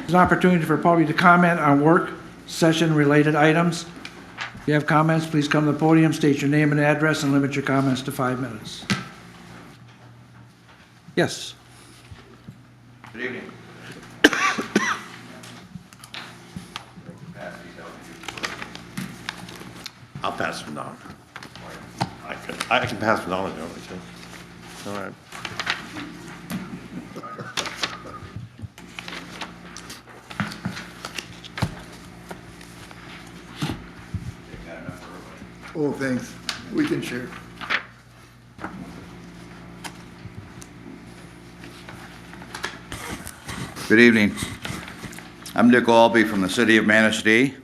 There's an opportunity for public to comment on work session-related items. If you have comments, please come to the podium, state your name and address, and limit your comments to 5 minutes. Yes. Good evening. I'll pass them down. I can pass them down if you want me to. All right. Oh, thanks. We can share. Good evening. I'm Dick Albee from the city of Manistee.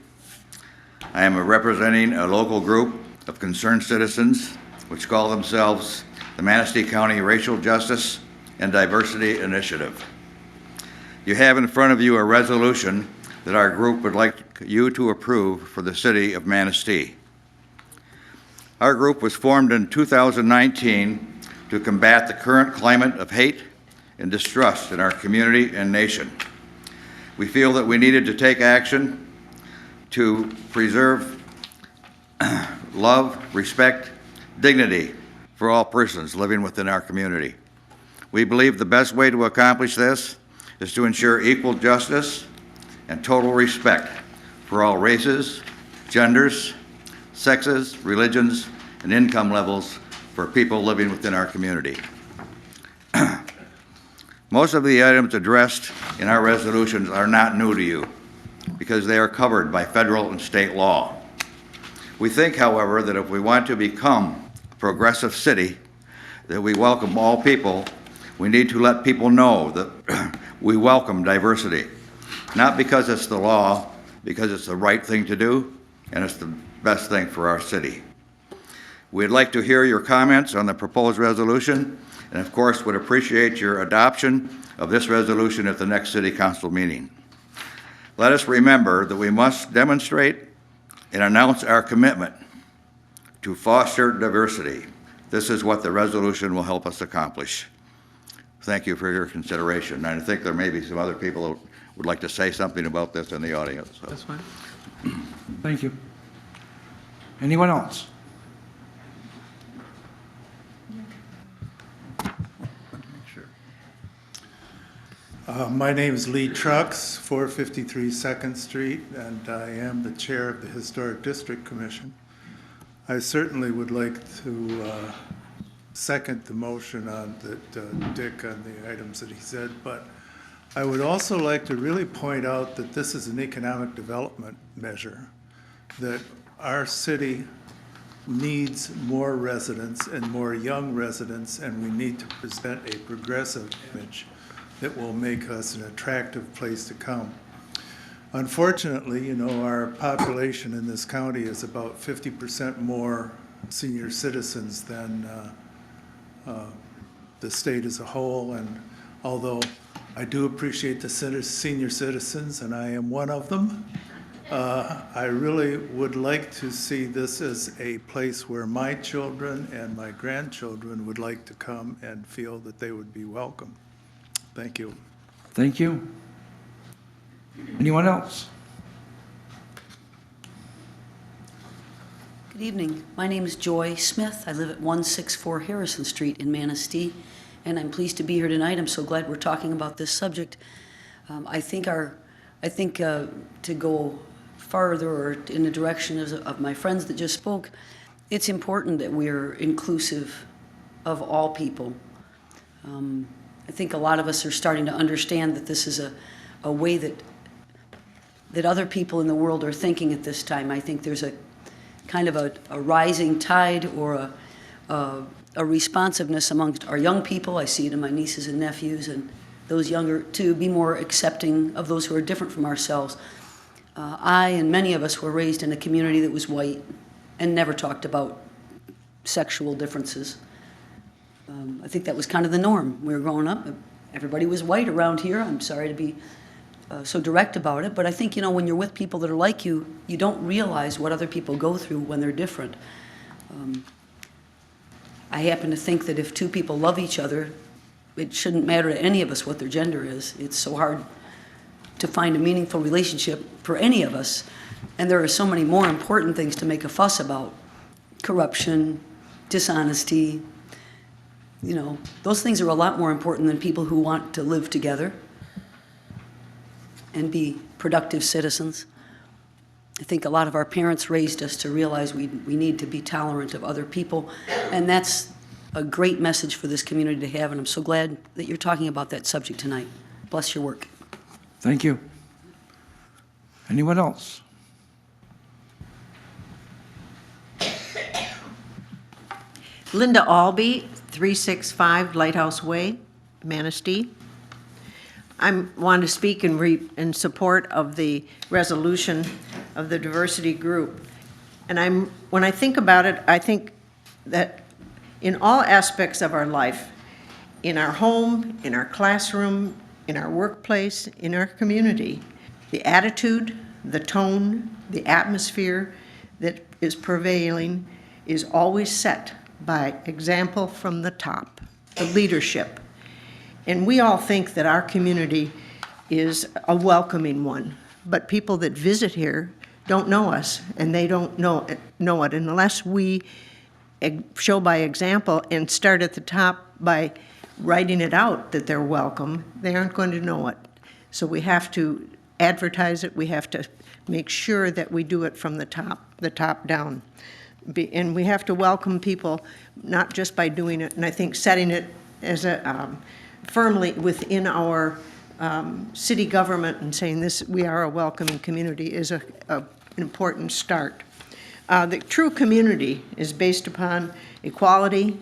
I am representing a local group of concerned citizens which call themselves the Manistee County Racial Justice and Diversity Initiative. You have in front of you a resolution that our group would like you to approve for the city of Manistee. Our group was formed in 2019 to combat the current climate of hate and distrust in our community and nation. We feel that we needed to take action to preserve love, respect, dignity for all persons living within our community. We believe the best way to accomplish this is to ensure equal justice and total respect for all races, genders, sexes, religions, and income levels for people living within our community. Most of the items addressed in our resolutions are not new to you because they are covered by federal and state law. We think, however, that if we want to become a progressive city, that we welcome all people, we need to let people know that we welcome diversity, not because it's the law, because it's the right thing to do, and it's the best thing for our city. We'd like to hear your comments on the proposed resolution, and of course would appreciate your adoption of this resolution at the next City Council meeting. Let us remember that we must demonstrate and announce our commitment to foster diversity. This is what the resolution will help us accomplish. Thank you for your consideration. And I think there may be some other people who would like to say something about this in the audience. So. That's fine. Thank you. Anyone else? My name is Lee Trucks, 453 2nd Street, and I am the chair of the Historic District Commission. I certainly would like to second the motion on that Dick on the items that he said, but I would also like to really point out that this is an economic development measure, that our city needs more residents and more young residents, and we need to present a progressive image that will make us an attractive place to come. Unfortunately, you know, our population in this county is about 50% more senior citizens than the state as a whole, and although I do appreciate the senior citizens, and I am one of them, I really would like to see this as a place where my children and my grandchildren would like to come and feel that they would be welcome. Thank you. Thank you. Anyone else? Good evening. My name is Joy Smith. I live at 164 Harrison Street in Manistee, and I'm pleased to be here tonight. I'm so glad we're talking about this subject. I think to go farther or in the direction of my friends that just spoke, it's important that we're inclusive of all people. I think a lot of us are starting to understand that this is a way that other people in the world are thinking at this time. I think there's a kind of a rising tide or a responsiveness amongst our young people. I see it in my nieces and nephews and those younger to be more accepting of those who are different from ourselves. I and many of us were raised in a community that was white and never talked about sexual differences. I think that was kind of the norm. We were growing up, everybody was white around here. I'm sorry to be so direct about it, but I think, you know, when you're with people that are like you, you don't realize what other people go through when they're different. I happen to think that if two people love each other, it shouldn't matter to any of us what their gender is. It's so hard to find a meaningful relationship for any of us. And there are so many more important things to make a fuss about. Corruption, dishonesty, you know, those things are a lot more important than people who want to live together and be productive citizens. I think a lot of our parents raised us to realize we need to be tolerant of other people, and that's a great message for this community to have, and I'm so glad that you're talking about that subject tonight. Bless your work. Thank you. Anyone else? Linda Albee, 365 Lighthouse Way, Manistee. I want to speak in support of the resolution of the diversity group. And when I think about it, I think that in all aspects of our life, in our home, in our classroom, in our workplace, in our community, the attitude, the tone, the atmosphere that is prevailing is always set by example from the top, the leadership. And we all think that our community is a welcoming one, but people that visit here don't know us, and they don't know it unless we show by example and start at the top by writing it out that they're welcome. They aren't going to know it. So we have to advertise it. We have to make sure that we do it from the top down. And we have to welcome people, not just by doing it, and I think setting it as a firmly within our city government and saying this, we are a welcoming community, is an important start. The true community is based upon equality,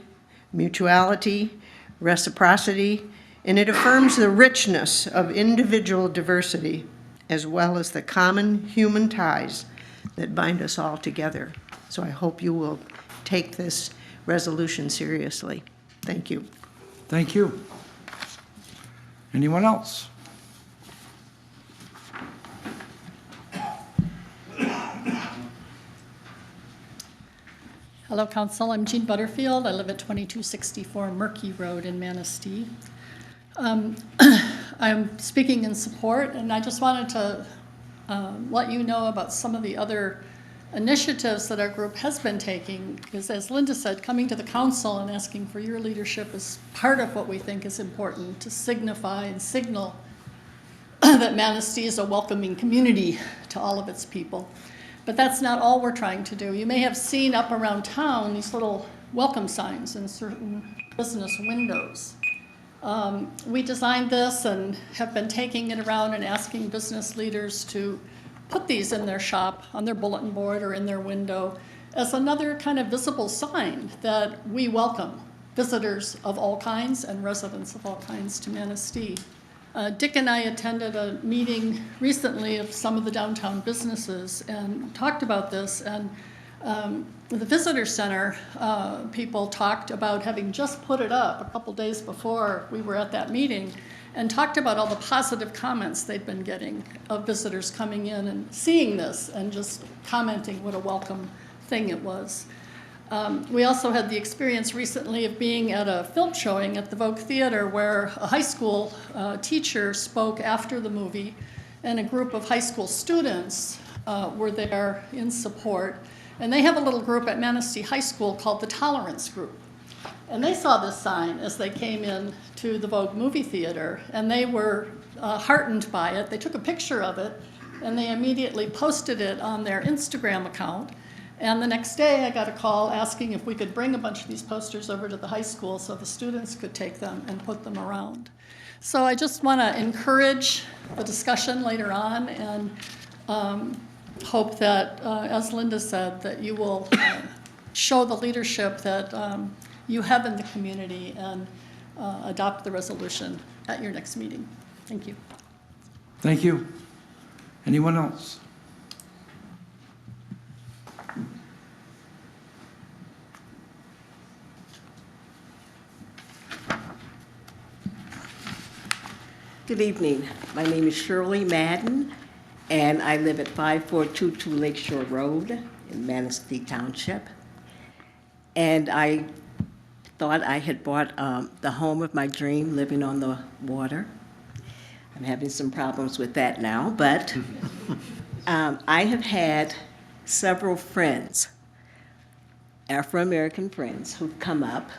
mutuality, reciprocity, and it affirms the richness of individual diversity as well as the common human ties that bind us all together. So I hope you will take this resolution seriously. Thank you. Thank you. Anyone else? Hello, Council. I'm Jean Butterfield. I live at 2264 Murky Road in Manistee. I'm speaking in support, and I just wanted to let you know about some of the other initiatives that our group has been taking, because as Linda said, coming to the council and asking for your leadership is part of what we think is important to signify and signal that Manistee is a welcoming community to all of its people. But that's not all we're trying to do. You may have seen up around town these little welcome signs in certain business windows. We designed this and have been taking it around and asking business leaders to put these in their shop, on their bulletin board or in their window, as another kind of visible sign that we welcome visitors of all kinds and residents of all kinds to Manistee. Dick and I attended a meeting recently of some of the downtown businesses and talked about this, and the visitor center people talked about having just put it up a couple days before we were at that meeting, and talked about all the positive comments they'd been getting of visitors coming in and seeing this and just commenting what a welcome thing it was. We also had the experience recently of being at a film showing at the Vogue Theater where a high school teacher spoke after the movie, and a group of high school students were there in support. And they have a little group at Manistee High School called the Tolerance Group. And they saw this sign as they came in to the Vogue movie theater, and they were heartened by it. They took a picture of it, and they immediately posted it on their Instagram account. And the next day, I got a call asking if we could bring a bunch of these posters over to the high school so the students could take them and put them around. So I just want to encourage the discussion later on, and hope that, as Linda said, that you will show the leadership that you have in the community and adopt the resolution at your next meeting. Thank you. Thank you. Anyone else? Good evening. My name is Shirley Madden, and I live at 5422 Lakeshore Road in Manistee Township. And I thought I had bought the home of my dream, living on the water. I'm having some problems with that now, but I have had several friends, Afro-American friends, who've come up,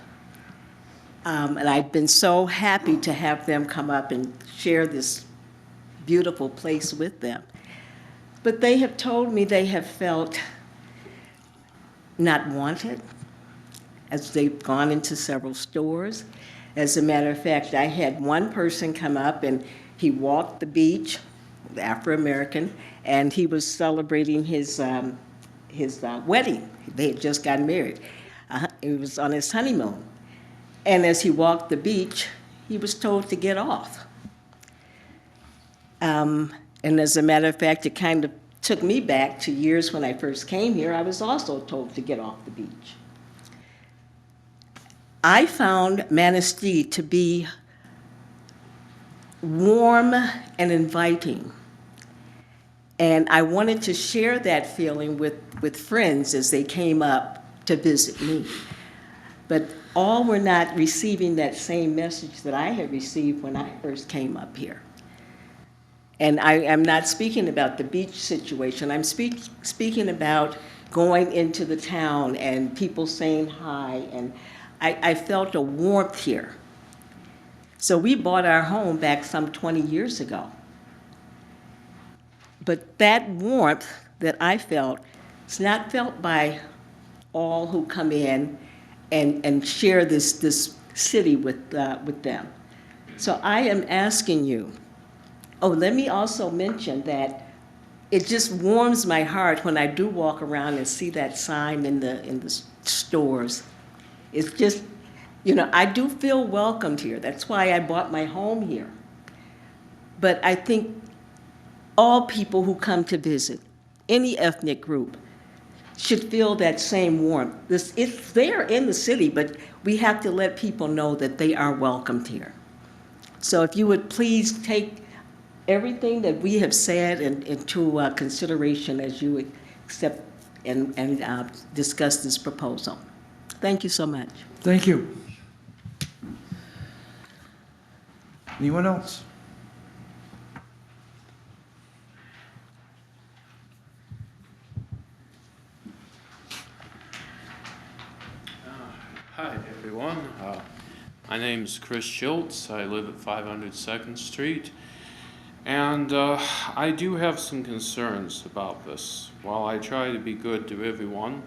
and I've been so happy to have them come up and share this beautiful place with them. But they have told me they have felt not wanted as they've gone into several stores. As a matter of fact, I had one person come up and he walked the beach, the Afro-American, and he was celebrating his wedding. They had just gotten married. He was on his honeymoon. And as he walked the beach, he was told to get off. And as a matter of fact, it kind of took me back to years when I first came here. I was also told to get off the beach. I found Manistee to be warm and inviting. And I wanted to share that feeling with friends as they came up to visit me. But all were not receiving that same message that I had received when I first came up here. And I'm not speaking about the beach situation. I'm speaking about going into the town and people saying hi. And I felt a warmth here. So we bought our home back some 20 years ago. But that warmth that I felt is not felt by all who come in and share this city with them. So I am asking you, let me also mention that it just warms my heart when I do walk around and see that sign in the stores. It's just, I do feel welcomed here. That's why I bought my home here. But I think all people who come to visit, any ethnic group, should feel that same warmth. It's there in the city, but we have to let people know that they are welcomed here. So if you would please take everything that we have said into consideration as you accept and discuss this proposal. Thank you so much. Thank you. Anyone else? Hi, everyone. My name is Chris Schultz. I live at 500 2nd Street. And I do have some concerns about this. While I try to be good to everyone,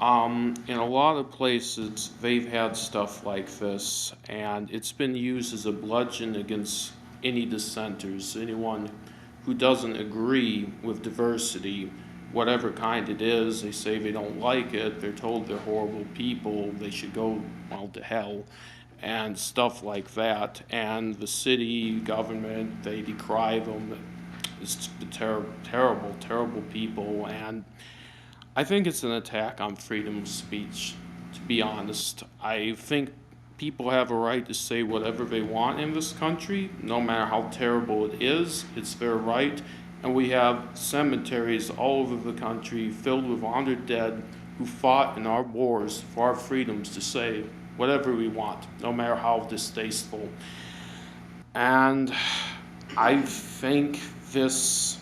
in a lot of places, they've had stuff like this, and it's been used as a bludgeon against any dissenters, anyone who doesn't agree with diversity, whatever kind it is. They say they don't like it, they're told they're horrible people, they should go, to hell, and stuff like that. And the city government, they decry them. It's terrible, terrible people, and I think it's an attack on freedom of speech, to be honest. I think people have a right to say whatever they want in this country, no matter how terrible it is. It's their right. And we have cemeteries all over the country filled with honored dead who fought in our wars for our freedoms to say whatever we want, no matter how distasteful. And I think this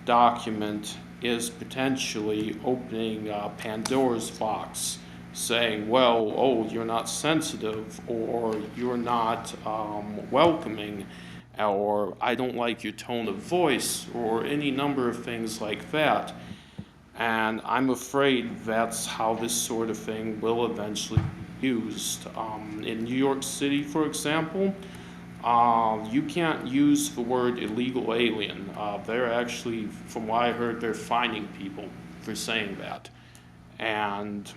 document is potentially opening Pandora's box, saying, well, oh, you're not sensitive, or you're not welcoming, or I don't like your tone of voice, or any number of things like that. And I'm afraid that's how this sort of thing will eventually be used. In New York City, for example, you can't use the word illegal alien. They're actually, from what I heard, they're fining people for saying that. And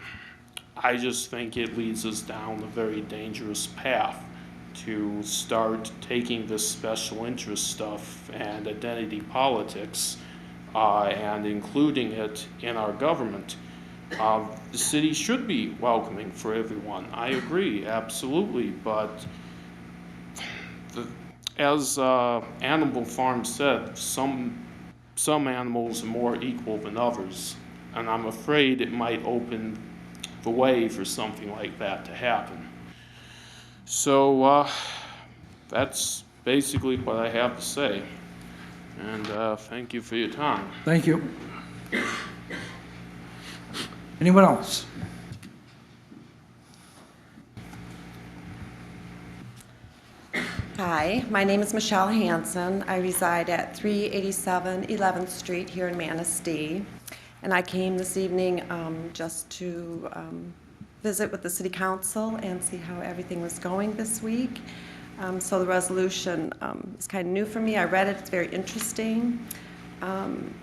I just think it leads us down a very dangerous path to start taking this special interest stuff and identity politics and including it in our government. The city should be welcoming for everyone. I agree, absolutely, but as Animal Farm said, some animals are more equal than others, and I'm afraid it might open the way for something like that to happen. So that's basically what I have to say. And thank you for your time. Thank you. Anyone else? Hi, my name is Michelle Hansen. I reside at 387 11th Street here in Manistee. And I came this evening just to visit with the City Council and see how everything was going this week. So the resolution is kind of new for me. I read it, it's very interesting. And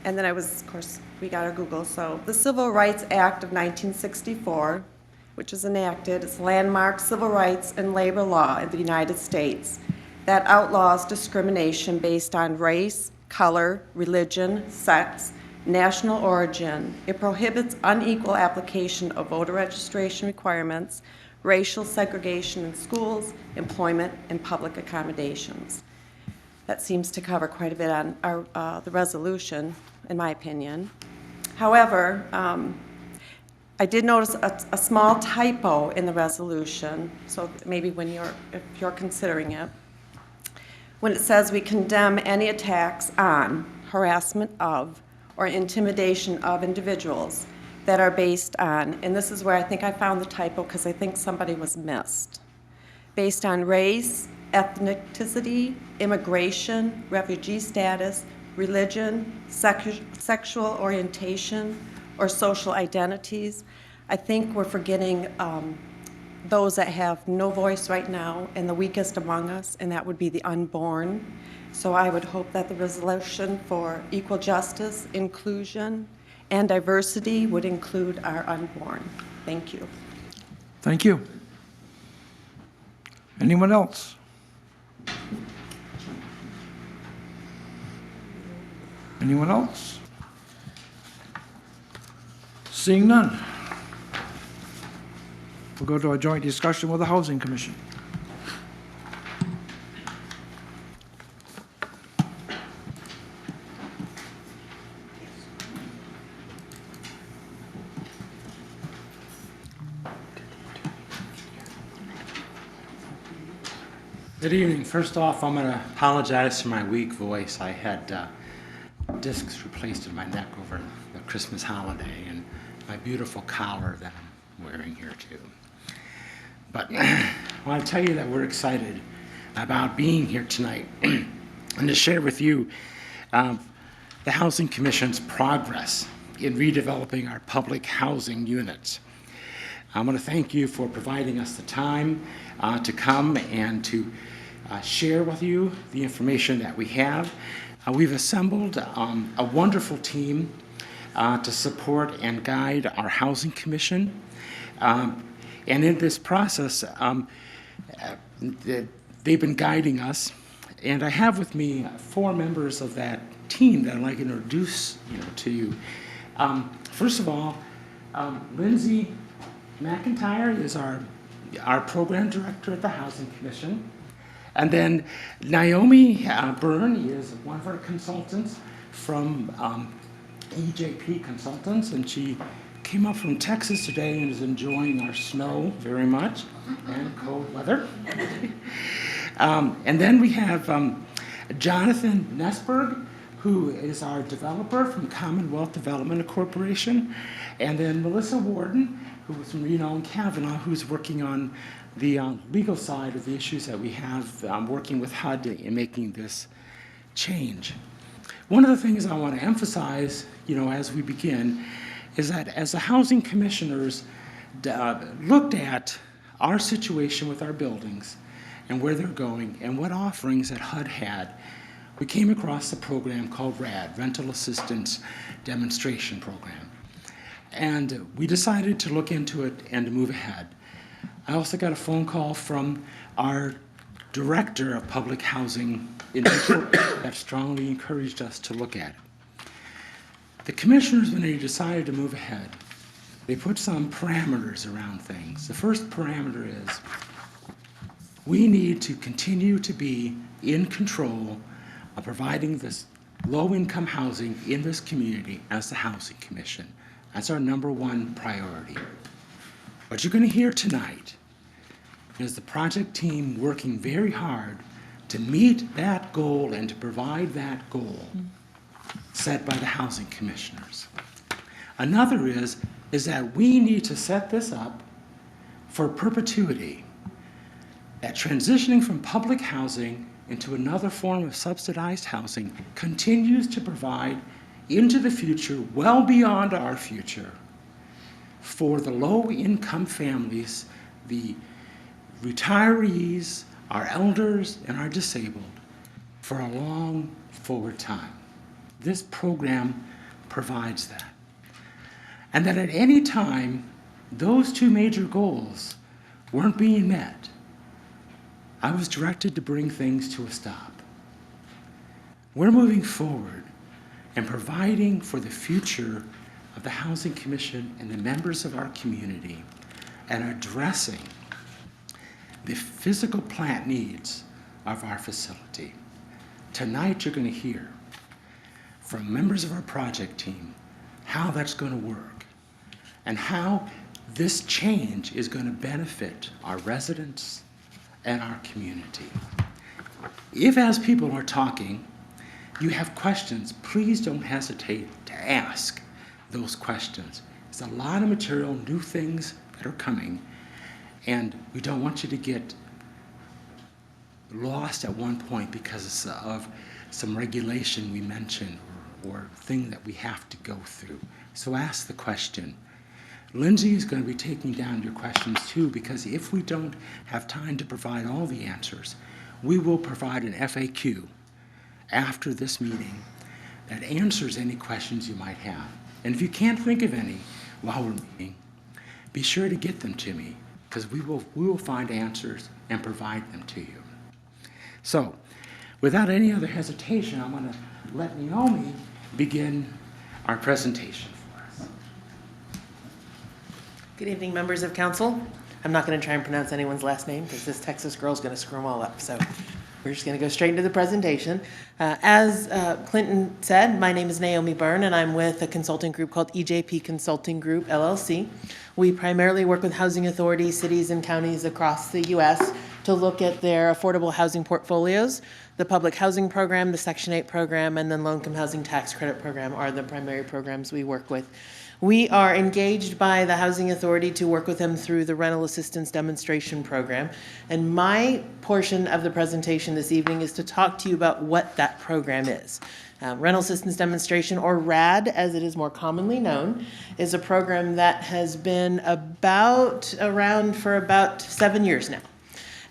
then I was, of course, we got our Google. So the Civil Rights Act of 1964, which is enacted, is landmark civil rights and labor law in the United States that outlaws discrimination based on race, color, religion, sex, national origin. It prohibits unequal application of voter registration requirements, racial segregation in schools, employment, and public accommodations. That seems to cover quite a bit on the resolution, in my opinion. However, I did notice a small typo in the resolution, so maybe if you're considering it. When it says we condemn any attacks on, harassment of, or intimidation of individuals that are based on, and this is where I think I found the typo because I think somebody was missed, based on race, ethnicity, immigration, refugee status, religion, sexual orientation, or social identities. I think we're forgetting those that have no voice right now and the weakest among us, and that would be the unborn. So I would hope that the resolution for equal justice, inclusion, and diversity would include our unborn. Thank you. Thank you. Anyone else? Anyone else? Seeing none. We'll go to a joint discussion with the Housing Commission. Good evening. First off, I'm going to apologize for my weak voice. I had discs replaced in my neck over the Christmas holiday and my beautiful collar that I'm wearing here too. But I want to tell you that we're excited about being here tonight and to share with you the Housing Commission's progress in redeveloping our public housing units. I want to thank you for providing us the time to come and to share with you the information that we have. We've assembled a wonderful team to support and guide our Housing Commission. And in this process, they've been guiding us. And I have with me 4 members of that team that I'd like to introduce to you. First of all, Lindsay McIntyre is our program director at the Housing Commission. And then Naomi Byrne is one of our consultants from EJP Consultants, and she came up from Texas today and is enjoying our snow very much and cold weather. And then we have Jonathan Nesberg, who is our developer from Commonwealth Development Corporation, and then Melissa Warden, who is from Reno and Kavanaugh, who's working on the legal side of the issues that we have working with HUD in making this change. One of the things I want to emphasize, as we begin, is that as the housing commissioners looked at our situation with our buildings and where they're going and what offerings that HUD had, we came across a program called RAD, Rental Assistance Demonstration Program. And we decided to look into it and to move ahead. I also got a phone call from our director of public housing in Detroit that strongly encouraged us to look at it. The commissioners, when they decided to move ahead, they put some parameters around things. The first parameter is we need to continue to be in control of providing this low-income housing in this community as the Housing Commission. That's our number one priority. What you're going to hear tonight is the project team working very hard to meet that goal and to provide that goal set by the housing commissioners. Another is that we need to set this up for perpetuity, that transitioning from public housing into another form of subsidized housing continues to provide into the future, well beyond our future, for the low-income families, the retirees, our elders, and our disabled for a long forward time. This program provides that. And that at any time, those two major goals weren't being met, I was directed to bring things to a stop. We're moving forward and providing for the future of the Housing Commission and the members of our community and addressing the physical plant needs of our facility. Tonight, you're going to hear from members of our project team how that's going to work and how this change is going to benefit our residents and our community. If, as people are talking, you have questions, please don't hesitate to ask those questions. There's a lot of material, new things that are coming, and we don't want you to get lost at one point because of some regulation we mentioned or thing that we have to go through. So ask the question. Lindsay is going to be taking down your questions too, because if we don't have time to provide all the answers, we will provide an FAQ after this meeting that answers any questions you might have. And if you can't think of any while we're meeting, be sure to get them to me, because we will find answers and provide them to you. So, without any other hesitation, I'm going to let Naomi begin our presentation for us. Good evening, members of council. I'm not going to try and pronounce anyone's last name because this Texas girl is going to screw them all up. So we're just going to go straight into the presentation. As Clinton said, my name is Naomi Byrne, and I'm with a consulting group called EJP Consulting Group, LLC. We primarily work with housing authorities, cities, and counties across the U.S. to look at their affordable housing portfolios. The public housing program, the Section 8 program, and then low-income housing tax credit program are the primary programs we work with. We are engaged by the Housing Authority to work with them through the Rental Assistance Demonstration Program. And my portion of the presentation this evening is to talk to you about what that program is. Rental Assistance Demonstration, or RAD as it is more commonly known, is a program that has been around for about 7 years now.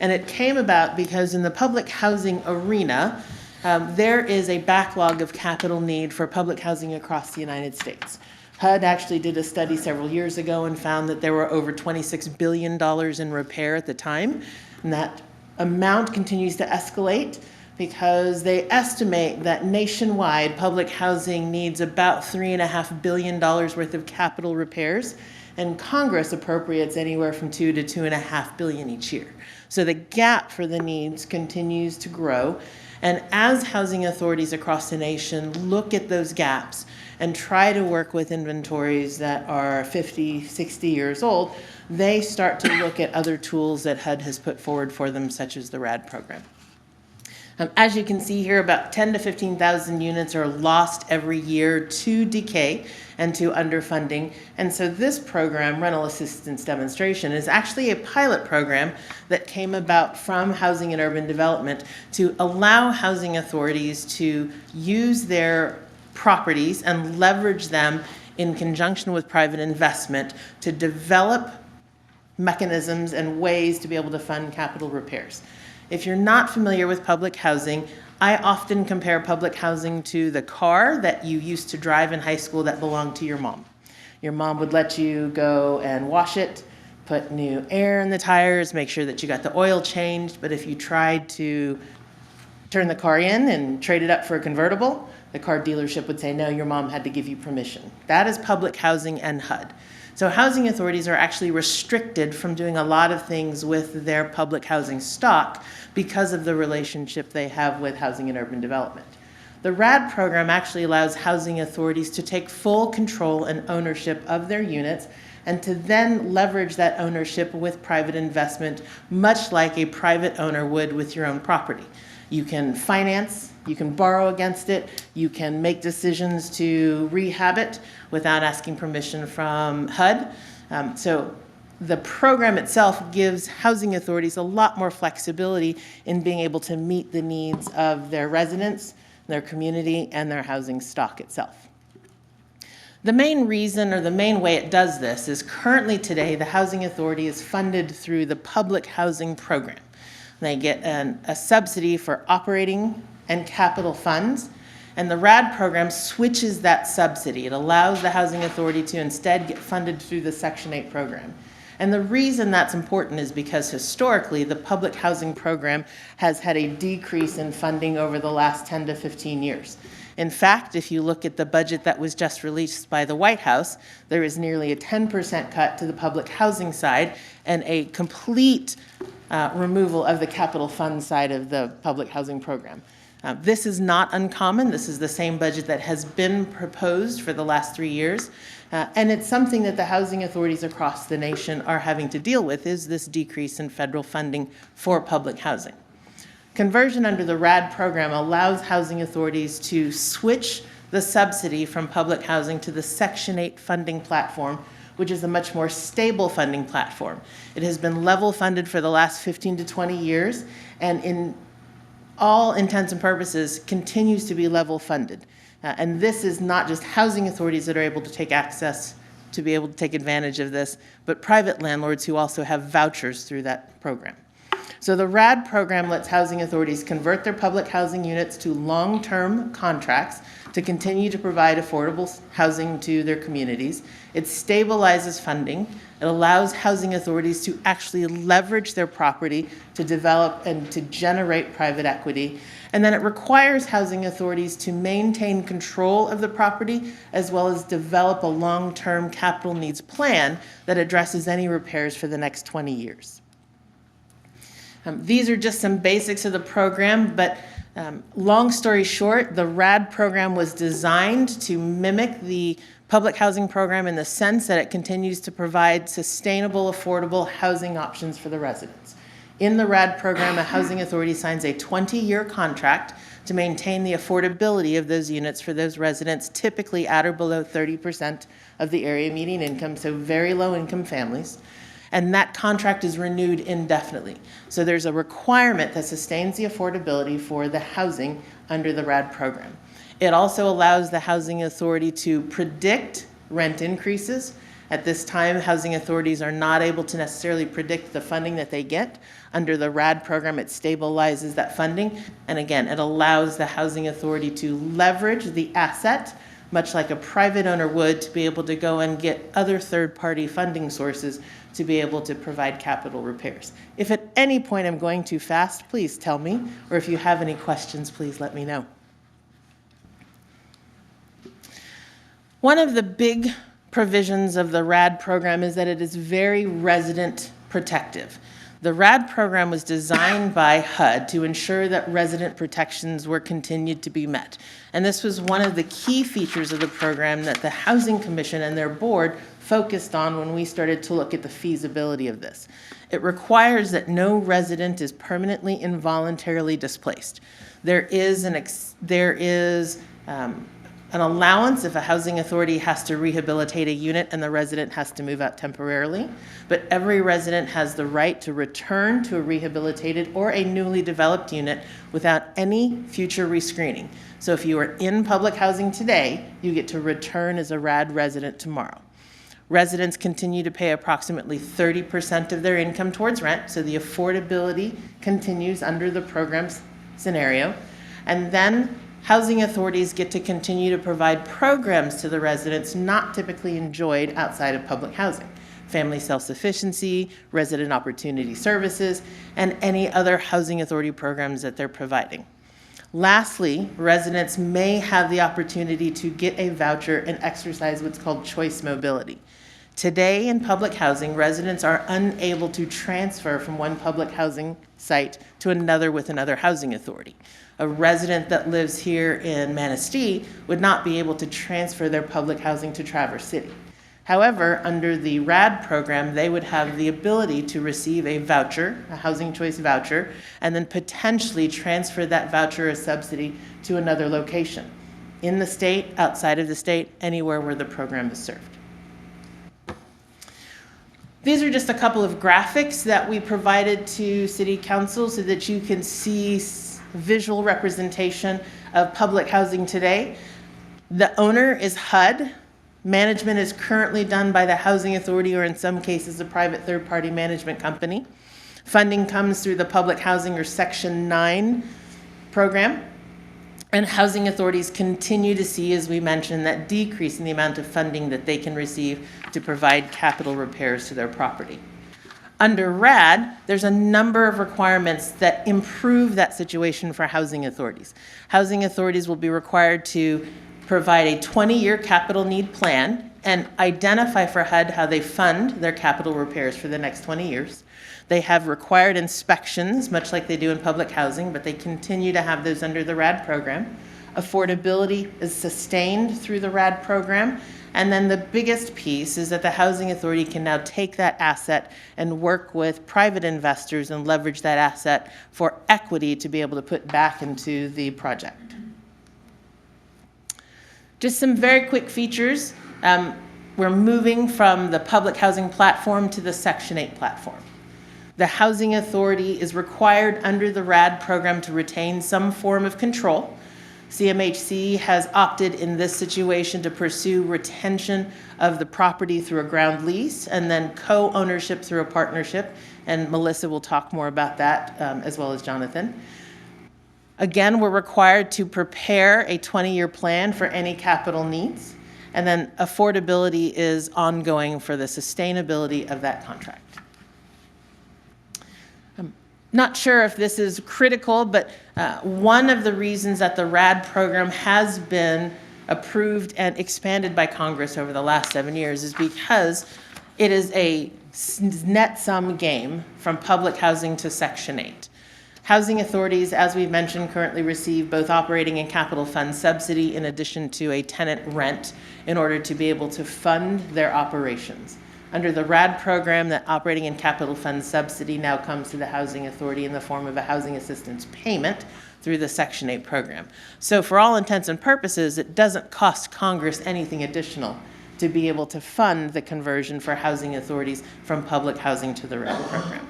And it came about because in the public housing arena, there is a backlog of capital need for public housing across the United States. HUD actually did a study several years ago and found that there were over $26 billion in repair at the time. And that amount continues to escalate because they estimate that nationwide public housing needs about $3.5 billion worth of capital repairs, and Congress appropriates anywhere from $2 to $2.5 billion each year. So the gap for the needs continues to grow. And as housing authorities across the nation look at those gaps and try to work with inventories that are 50, 60 years old, they start to look at other tools that HUD has put forward for them, such as the RAD program. As you can see here, about 10 to 15,000 units are lost every year to decay and to underfunding. And so this program, Rental Assistance Demonstration, is actually a pilot program that came about from Housing and Urban Development to allow housing authorities to use their properties and leverage them in conjunction with private investment to develop mechanisms and ways to be able to fund capital repairs. If you're not familiar with public housing, I often compare public housing to the car that you used to drive in high school that belonged to your mom. Your mom would let you go and wash it, put new air in the tires, make sure that you got the oil changed, but if you tried to turn the car in and trade it up for a convertible, the car dealership would say, no, your mom had to give you permission. That is public housing and HUD. So housing authorities are actually restricted from doing a lot of things with their public housing stock because of the relationship they have with Housing and Urban Development. The RAD program actually allows housing authorities to take full control and ownership of their units and to then leverage that ownership with private investment, much like a private owner would with your own property. You can finance, you can borrow against it, you can make decisions to rehab it without asking permission from HUD. So the program itself gives housing authorities a lot more flexibility in being able to meet the needs of their residents, their community, and their housing stock itself. The main reason or the main way it does this is currently today the housing authority is funded through the public housing program. They get a subsidy for operating and capital funds, and the RAD program switches that subsidy. It allows the housing authority to instead get funded through the Section 8 program. And the reason that's important is because historically the public housing program has had a decrease in funding over the last 10 to 15 years. In fact, if you look at the budget that was just released by the White House, there is nearly a 10% cut to the public housing side and a complete removal of the capital fund side of the public housing program. This is not uncommon. This is the same budget that has been proposed for the last 3 years. And it's something that the housing authorities across the nation are having to deal with, is this decrease in federal funding for public housing. Conversion under the RAD program allows housing authorities to switch the subsidy from public housing to the Section 8 funding platform, which is a much more stable funding platform. It has been level funded for the last 15 to 20 years, and in all intents and purposes continues to be level funded. And this is not just housing authorities that are able to take access to be able to take advantage of this, but private landlords who also have vouchers through that program. So the RAD program lets housing authorities convert their public housing units to long-term contracts to continue to provide affordable housing to their communities. It stabilizes funding. It allows housing authorities to actually leverage their property to develop and to generate private equity. And then it requires housing authorities to maintain control of the property as well as develop a long-term capital needs plan that addresses any repairs for the next 20 years. These are just some basics of the program, but long story short, the RAD program was designed to mimic the public housing program in the sense that it continues to provide sustainable, affordable housing options for the residents. In the RAD program, a housing authority signs a 20-year contract to maintain the affordability of those units for those residents, typically at or below 30% of the area median income, so very low income families. And that contract is renewed indefinitely. So there's a requirement that sustains the affordability for the housing under the RAD program. It also allows the housing authority to predict rent increases. At this time, housing authorities are not able to necessarily predict the funding that they get. Under the RAD program, it stabilizes that funding. And again, it allows the housing authority to leverage the asset, much like a private owner would, to be able to go and get other third-party funding sources to be able to provide capital repairs. If at any point I'm going too fast, please tell me, or if you have any questions, please let me know. One of the big provisions of the RAD program is that it is very resident protective. The RAD program was designed by HUD to ensure that resident protections were continued to be met. And this was one of the key features of the program that the Housing Commission and their board focused on when we started to look at the feasibility of this. It requires that no resident is permanently involuntarily displaced. There is an allowance if a housing authority has to rehabilitate a unit and the resident has to move out temporarily, but every resident has the right to return to a rehabilitated or a newly developed unit without any future rescreening. So if you are in public housing today, you get to return as a RAD resident tomorrow. Residents continue to pay approximately 30% of their income towards rent, so the affordability continues under the program's scenario. And then housing authorities get to continue to provide programs to the residents not typically enjoyed outside of public housing. Family self-sufficiency, resident opportunity services, and any other housing authority programs that they're providing. Lastly, residents may have the opportunity to get a voucher and exercise what's called choice mobility. Today in public housing, residents are unable to transfer from one public housing site to another with another housing authority. A resident that lives here in Manistee would not be able to transfer their public housing to Traverse City. However, under the RAD program, they would have the ability to receive a voucher, a housing choice voucher, and then potentially transfer that voucher or subsidy to another location in the state, outside of the state, anywhere where the program is served. These are just a couple of graphics that we provided to City Council so that you can see visual representation of public housing today. The owner is HUD. Management is currently done by the Housing Authority, or in some cases, a private third-party management company. Funding comes through the Public Housing or Section 9 program. And housing authorities continue to see, as we mentioned, that decrease in the amount of funding that they can receive to provide capital repairs to their property. Under RAD, there's a number of requirements that improve that situation for housing authorities. Housing authorities will be required to provide a 20-year capital need plan and identify for HUD how they fund their capital repairs for the next 20 years. They have required inspections, much like they do in public housing, but they continue to have those under the RAD program. Affordability is sustained through the RAD program. And then the biggest piece is that the housing authority can now take that asset and work with private investors and leverage that asset for equity to be able to put back into the project. Just some very quick features. We're moving from the public housing platform to the Section 8 platform. The housing authority is required under the RAD program to retain some form of control. CMHC has opted in this situation to pursue retention of the property through a ground lease and then co-ownership through a partnership. And Melissa will talk more about that, as well as Jonathan. Again, we're required to prepare a 20-year plan for any capital needs. And then affordability is ongoing for the sustainability of that contract. Not sure if this is critical, but one of the reasons that the RAD program has been approved and expanded by Congress over the last 7 years is because it is a net sum game from public housing to Section 8. Housing authorities, as we've mentioned, currently receive both operating and capital fund subsidy in addition to a tenant rent in order to be able to fund their operations. Under the RAD program, that operating and capital fund subsidy now comes to the housing authority in the form of a housing assistance payment through the Section 8 program. So for all intents and purposes, it doesn't cost Congress anything additional to be able to fund the conversion for housing authorities from public housing to the RAD program.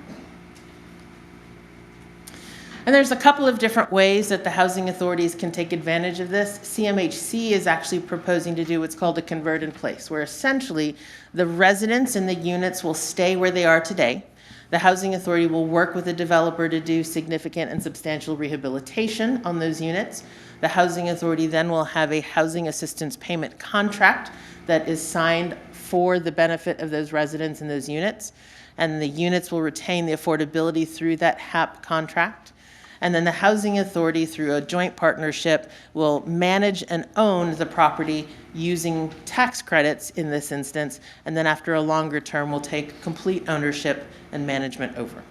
And there's a couple of different ways that the housing authorities can take advantage of this. CMHC is actually proposing to do what's called a convert in place, where essentially the residents in the units will stay where they are today. The housing authority will work with the developer to do significant and substantial rehabilitation on those units. The housing authority then will have a housing assistance payment contract that is signed for the benefit of those residents in those units. And the units will retain the affordability through that HAP contract. And then the housing authority, through a joint partnership, will manage and own the property using tax credits in this instance, and then after a longer term will take complete ownership and management over.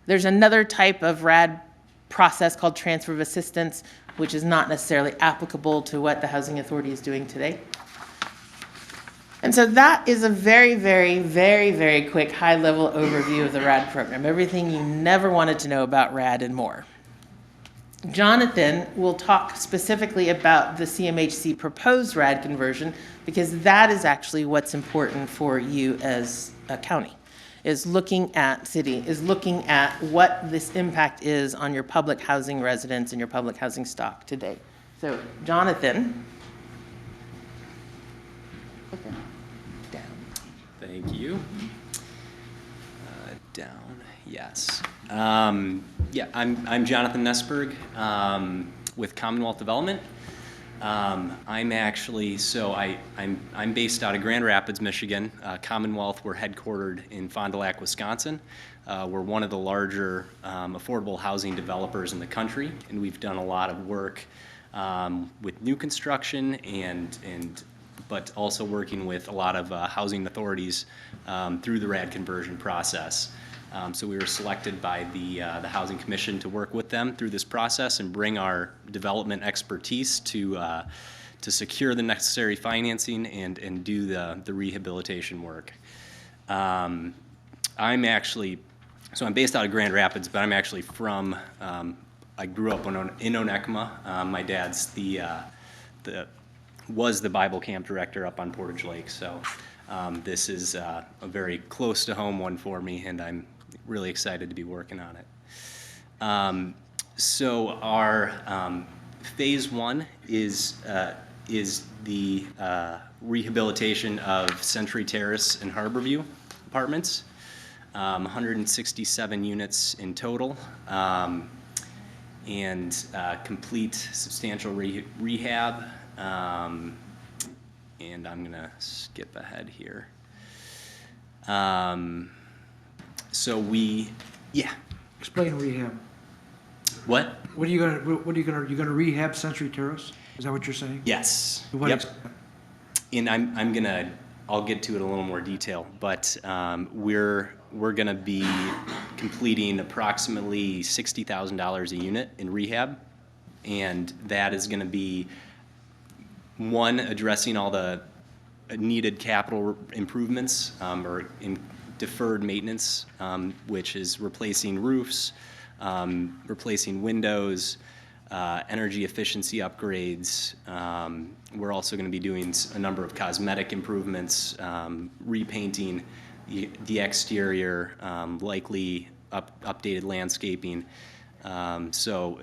There's another type of RAD process called transfer of assistance, which is not necessarily applicable to what the housing authority is doing today. And so that is a very, very, very, very quick high-level overview of the RAD program, everything you never wanted to know about RAD and more. Jonathan will talk specifically about the CMHC proposed RAD conversion, because that is actually what's important for you as a county, is looking at what this impact is on your public housing residents and your public housing stock today. So Jonathan. Okay. Thank you. Down, yes. Yeah, I'm Jonathan Nesberg with Commonwealth Development. I'm actually, I'm based out of Grand Rapids, Michigan. Commonwealth, we're headquartered in Fond du Lac, Wisconsin. We're one of the larger affordable housing developers in the country, and we've done a lot of work with new construction but also working with a lot of housing authorities through the RAD conversion process. So we were selected by the Housing Commission to work with them through this process and bring our development expertise to to secure the necessary financing and do the rehabilitation work. I'm actually, so I'm based out of Grand Rapids, but I'm actually from, I grew up in Onekma. My dad's was the Bible camp director up on Portage Lake, so this is a very close to home one for me, and I'm really excited to be working on it. So our phase one is the rehabilitation of Century Terrace and Harborview apartments, 167 units in total, and complete substantial rehab. And I'm gonna skip ahead here. So yeah. Explain rehab. What? You're gonna rehab Century Terrace? Is that what you're saying? Yes. To what Yep. extent? And I'll get to it in a little more detail, but we're gonna be completing approximately $60,000 a unit in rehab, and that is gonna be one, addressing all the needed capital improvements or in deferred maintenance, which is replacing roofs, replacing windows, energy efficiency upgrades. We're also going to be doing a number of cosmetic improvements, repainting the exterior, likely updated landscaping. So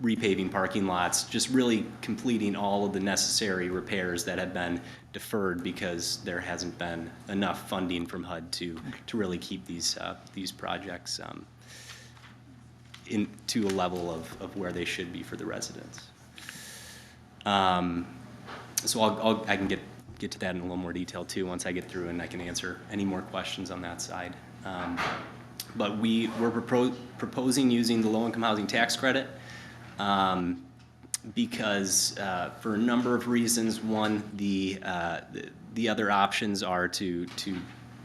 repaving parking lots, just really completing all of the necessary repairs that have been deferred because there hasn't been enough funding from HUD to really keep these projects to a level of where they should be for the residents. So I can get to that in a little more detail too once I get through, and I can answer any more questions on that side. But we're proposing using the low-income housing tax credit because for a number of reasons. One, the other options are to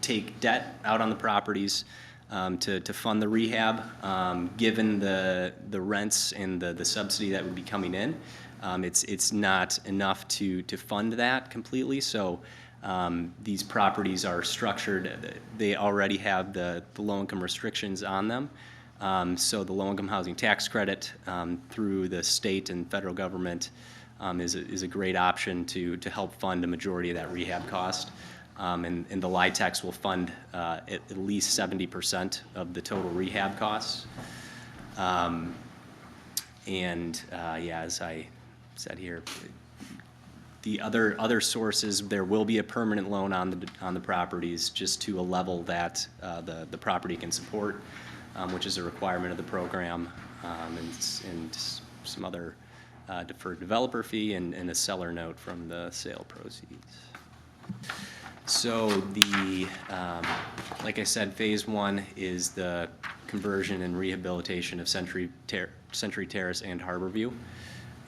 take debt out on the properties to fund the rehab. Given the rents and the subsidy that would be coming in, it's not enough to fund that completely. So these properties are structured, they already have the low-income restrictions on them. So the low-income housing tax credit through the state and federal government is a great option to help fund a majority of that rehab cost. And the LIHTCs will fund at least 70% of the total rehab costs. As I said here, the other sources, there will be a permanent loan on the properties just to a level that the property can support, which is a requirement of the program, and some other deferred developer fee and a seller note from the sale proceeds. So like I said, phase one is the conversion and rehabilitation of Century Terrace and Harborview.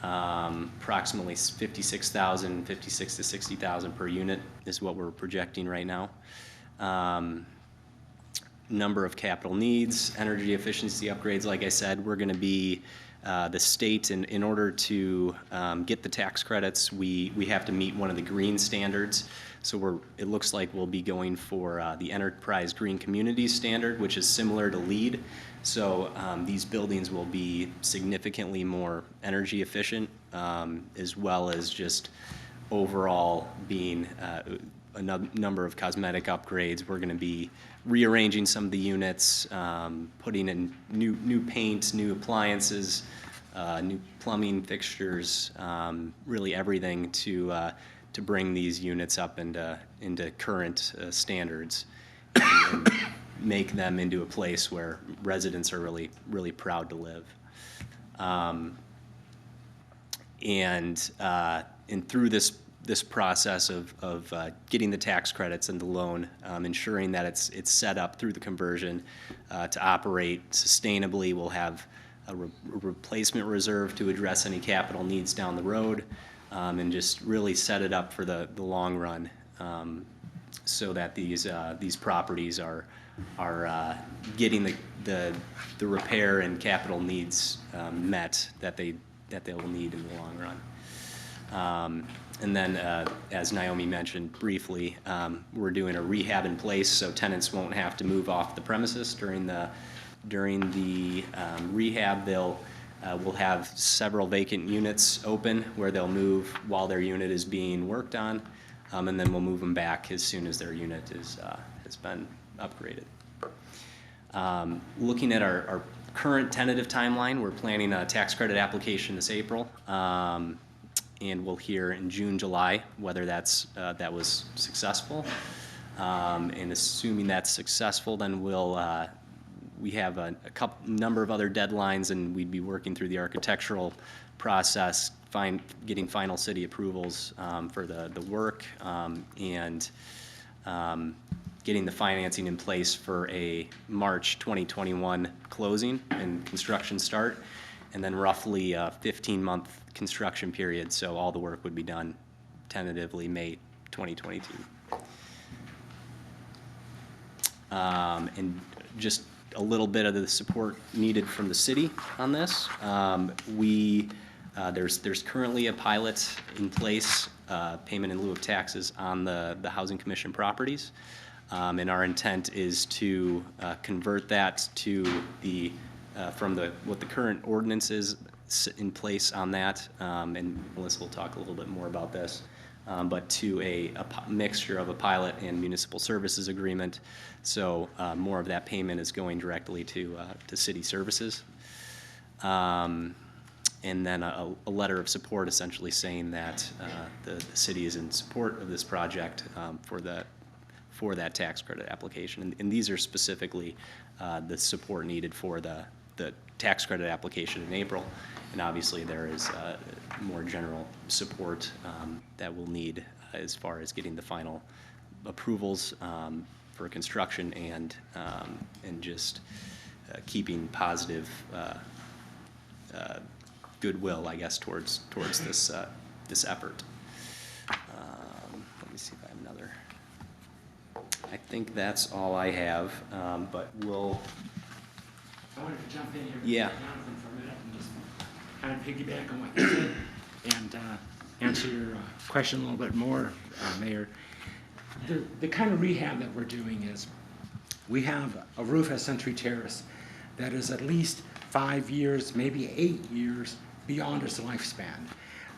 Approximately $56,000 to $60,000 per unit is what we're projecting right now. Number of capital needs, energy efficiency upgrades. Like I said, we're going to be the state, in order to get the tax credits, we have to meet one of the green standards. So it looks like we'll be going for the Enterprise Green Communities standard, which is similar to LEED. So these buildings will be significantly more energy efficient, as well as just overall being a number of cosmetic upgrades. We're going to be rearranging some of the units, putting in new paint, new appliances, new plumbing fixtures, really everything to bring these units up into current standards and make them into a place where residents are really proud to live. And through this process of getting the tax credits and the loan, ensuring that it's set up through the conversion to operate sustainably. We'll have a replacement reserve to address any capital needs down the road, and just really set it up for the long run, so that these properties are getting the repair and capital needs met that they will need in the long run. And then, as Naomi mentioned briefly, we're doing a rehab in place, so tenants won't have to move off the premises during the rehab. We'll have several vacant units open where they'll move while their unit is being worked on, and then we'll move them back as soon as their unit has been upgraded. Looking at our current tentative timeline, we're planning a tax credit application this April, and we'll hear in June, July whether that was successful. And assuming that's successful, then we have a number of other deadlines, and we'd be working through the architectural process, getting final city approvals for the work, and getting the financing in place for a March 2021 closing and construction start, and then roughly a 15-month construction period, so all the work would be done tentatively May 2022. And just a little bit of the support needed from the city on this. There's currently a pilot in place, payment in lieu of taxes on the Housing Commission properties. And our intent is to convert that to from what the current ordinance is in place on that, and Melissa will talk a little bit more about this, but to a mixture of a pilot and municipal services agreement. So more of that payment is going directly to city services. And then a letter of support essentially saying that the city is in support of this project for that tax credit application. And these are specifically the support needed for the tax credit application in April. And obviously there is more general support that we'll need as far as getting the final approvals for construction and just keeping positive goodwill, I guess, towards this effort. Let me see if I have another. I think that's all I have, but we'll. I wanted to jump in here with Yeah. Jonathan for a minute and just kind of piggyback on what you said and answer your question a little bit more, Mayor. The kind of rehab that we're doing is we have a roof at Century Terrace that is at least 5 years, maybe 8 years beyond its lifespan.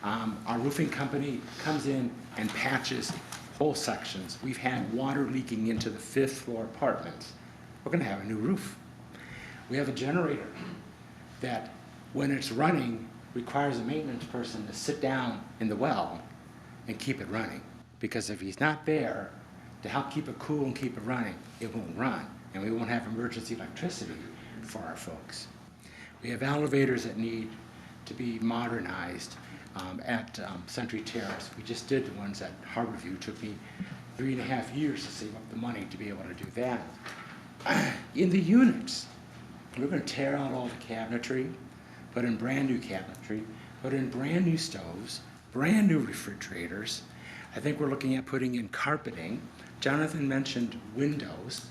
Our roofing company comes in and patches whole sections. We've had water leaking into the 5th floor apartments. We're going to have a new roof. We have a generator that, when it's running, requires a maintenance person to sit down in the well and keep it running. Because if he's not there to help keep it cool and keep it running, it won't run. And we won't have emergency electricity for our folks. We have elevators that need to be modernized at Century Terrace. We just did the ones at Harborview. It took me 3.5 years to save up the money to be able to do that. In the units, we're going to tear out all the cabinetry, put in brand new cabinetry, put in brand new stoves, brand new refrigerators. I think we're looking at putting in carpeting. Jonathan mentioned windows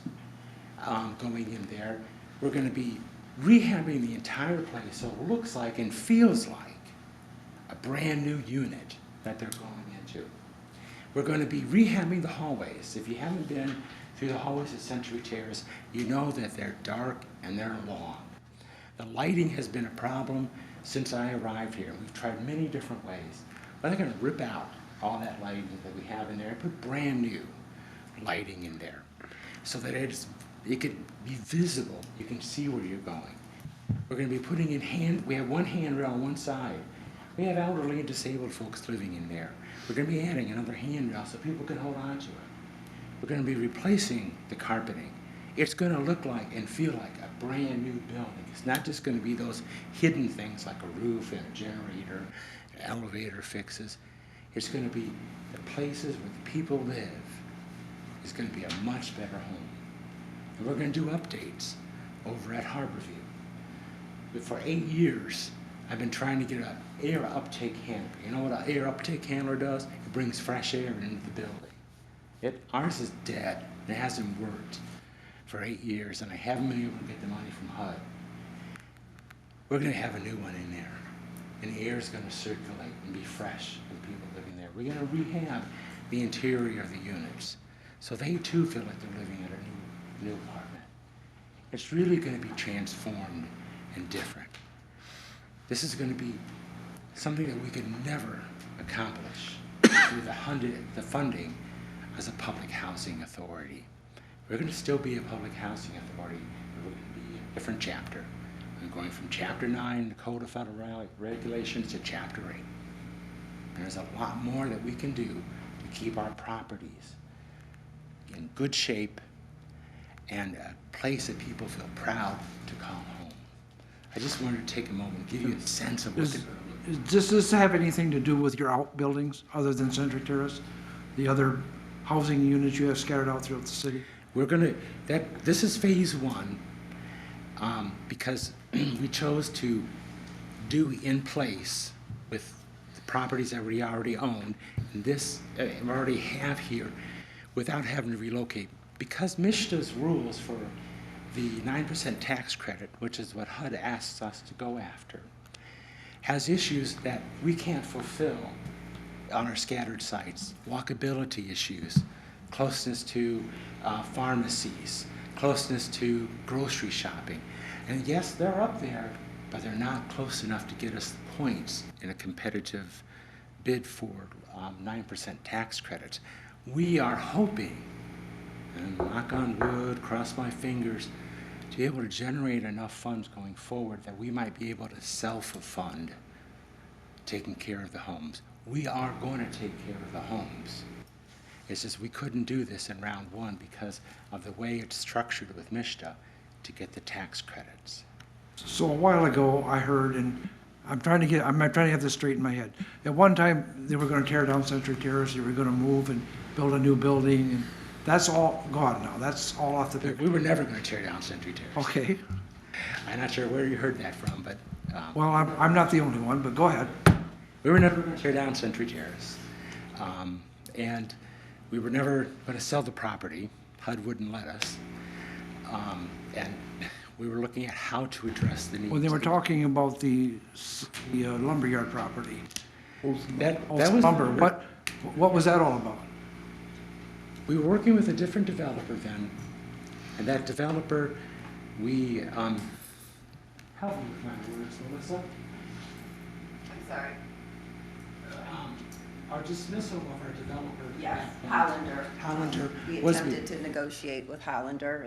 going in there. We're going to be rehabbing the entire place so it looks like and feels like a brand new unit that they're going into. We're going to be rehabbing the hallways. If you haven't been through the hallways at Century Terrace, you know that they're dark and they're long. The lighting has been a problem since I arrived here. We've tried many different ways. But they're going to rip out all that lighting that we have in there and put brand new lighting in there so that it could be visible. You can see where you're going. We're going to be putting in we have one handrail on one side. We have elderly and disabled folks living in there. We're going to be adding another handrail so people can hold on to it. We're going to be replacing the carpeting. It's going to look like and feel like a brand new building. It's not just going to be those hidden things like a roof and a generator, an elevator fixes. It's going to be the places where the people live. It's going to be a much better home. And we're going to do updates over at Harborview. But for 8 years, I've been trying to get an air uptake handler. You know what an air uptake handler does? It brings fresh air into the building. Ours is dead, and it hasn't worked for 8 years, and I haven't been able to get the money from HUD. We're going to have a new one in there. and air is going to circulate and be fresh with people living there. We're going to rehab the interior of the units, so they too feel like they're living in a new apartment. It's really going to be transformed and different. This is going to be something that we could never accomplish through the funding as a public housing authority. We're going to still be a public housing authority, but we're going to be a different chapter. We're going from Chapter 9, the Code of Federal Regulations, to Chapter 8. And there's a lot more that we can do to keep our properties in good shape and a place that people feel proud to call home. I just wanted to take a moment, give you a sense of what Does this have anything to do with your outbuildings, other than Century Terrace? The other housing units you have scattered out throughout the city? This is phase one, because we chose to do in place with the properties that we already own, and this we already have here, without having to relocate. Because MSHDA's rules for the 9% tax credit, which is what HUD asks us to go after, has issues that we can't fulfill on our scattered sites. Walkability issues, closeness to pharmacies, closeness to grocery shopping. And yes, they're up there, but they're not close enough to get us points in a competitive bid for 9% tax credits. We are hoping, and knock on wood, cross my fingers, to be able to generate enough funds going forward that we might be able to self-fund taking care of the homes. We are going to take care of the homes. It's just we couldn't do this in round one because of the way it's structured with MSHDA to get the tax credits. So a while ago, I heard, and I'm trying to have this straight in my head. At one time, they were going to tear down Century Terrace, they were going to move and build a new building, and that's all gone now. That's all off the picture. We were never going to tear down Century Terrace. Okay. I'm not sure where you heard that from, but... Well, I'm not the only one, but go ahead. We were never going to tear down Century Terrace. And we were never going to sell the property. HUD wouldn't let us. And we were looking at how to address the needs. When they were talking about the lumberyard property. That was lumber. What was that all about? We were working with a different developer then, and that developer, we, help me with my words, Melissa. I'm sorry. Our dismissal of our developer. Yes, Hollander. Hollander. We attempted to negotiate with Hollander,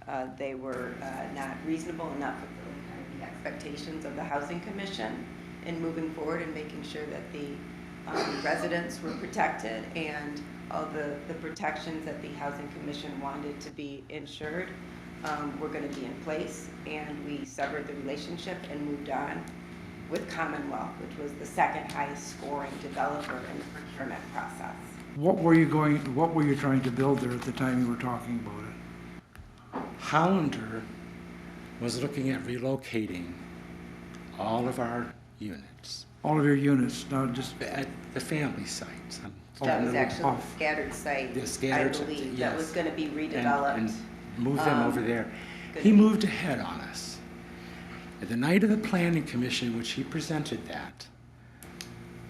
and they were not reasonable enough with the expectations of the Housing Commission in moving forward and making sure that the residents were protected and all the protections that the Housing Commission wanted to be ensured were going to be in place. And we severed the relationship and moved on with Commonwealth, which was the second highest scoring developer in the procurement process. What were you trying to build there at the time you were talking about it? Hollander was looking at relocating all of our units. All of your units, now just... At the family sites. That was actually a scattered site, I believe, that was going to be redeveloped. And move them over there. He moved ahead on us. At the night of the Planning Commission, which he presented that,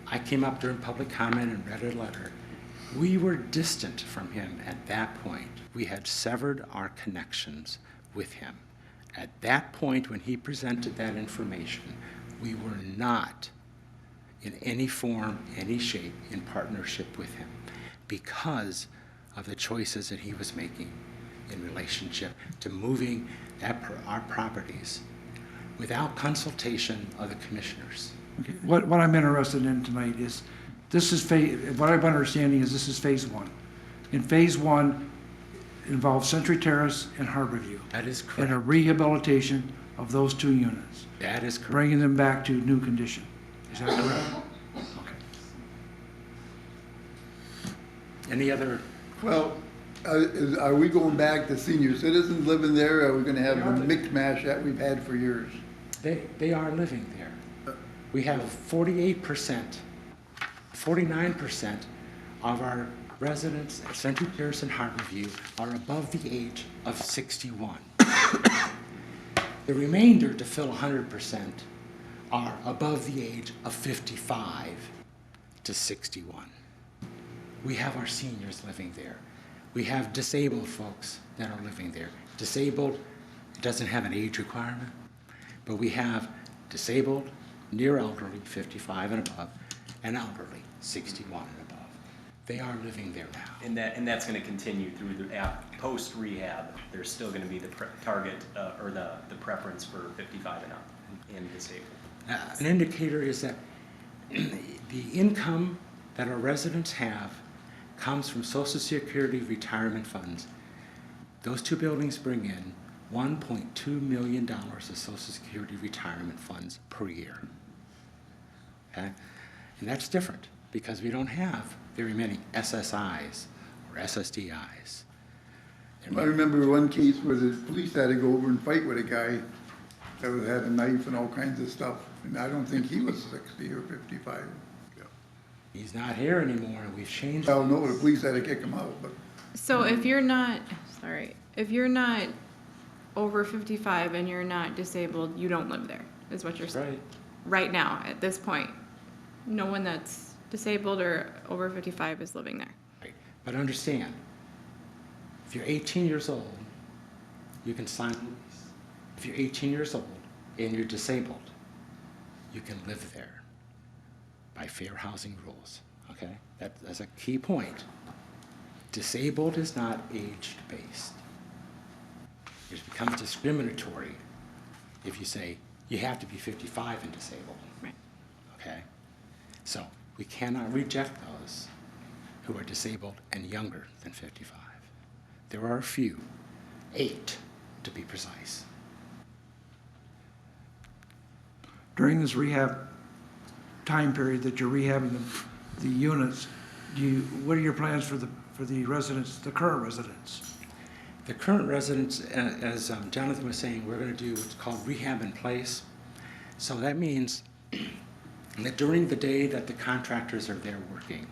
I came up during public comment and read a letter. We were distant from him at that point. We had severed our connections with him. At that point, when he presented that information, we were not in any form, any shape, in partnership with him because of the choices that he was making in relationship to moving our properties without consultation of the commissioners. Okay. What I'm interested in tonight is, what I'm understanding is this is phase one. In phase one, it involves Century Terrace and Harborview. That is correct. And a rehabilitation of those two units. That is correct. Bringing them back to new condition. Is that correct? Okay. Any other? Well, are we going back to senior citizens living there, or are we gonna have the mixed mash that we've had for years? They are living there. We have 48%, 49% of our residents at Century Terrace and Harborview are above the age of 61. The remainder, to fill 100%, are above the age of 55 to 61. We have our seniors living there. We have disabled folks that are living there. Disabled, it doesn't have an age requirement, but we have disabled, near elderly, 55 and above, and elderly, 61 and above. They are living there now. And that's going to continue through the post rehab. There's still going to be the target or the preference for 55 and up and disabled. An indicator is that the income that our residents have comes from Social Security retirement funds. Those two buildings bring in $1.2 million of Social Security retirement funds per year. Okay? And that's different because we don't have very many SSIs or SSDIs. I remember one case where the police had to go over and fight with a guy that had a knife and all kinds of stuff, and I don't think he was 60 or 55. He's not here anymore, and we've changed. Well, no, the police had to kick him out, but. So if you're not, if you're not over 55 and you're not disabled, you don't live there, is what you're saying? Right now, at this point, no one that's disabled or over 55 is living there. Right. But understand, if you're 18 years old, you can sign a lease. If you're 18 years old and you're disabled, you can live there by fair housing rules, okay? That's a key point. Disabled is not age-based. It becomes discriminatory if you say you have to be 55 and disabled, okay? So we cannot reject those who are disabled and younger than 55. There are a few, 8 to be precise. During this rehab time period that you're rehabbing the units, what are your plans for the residents, the current residents? The current residents, as Jonathan was saying, we're going to do what's called rehab in place. So that means that during the day that the contractors are there working,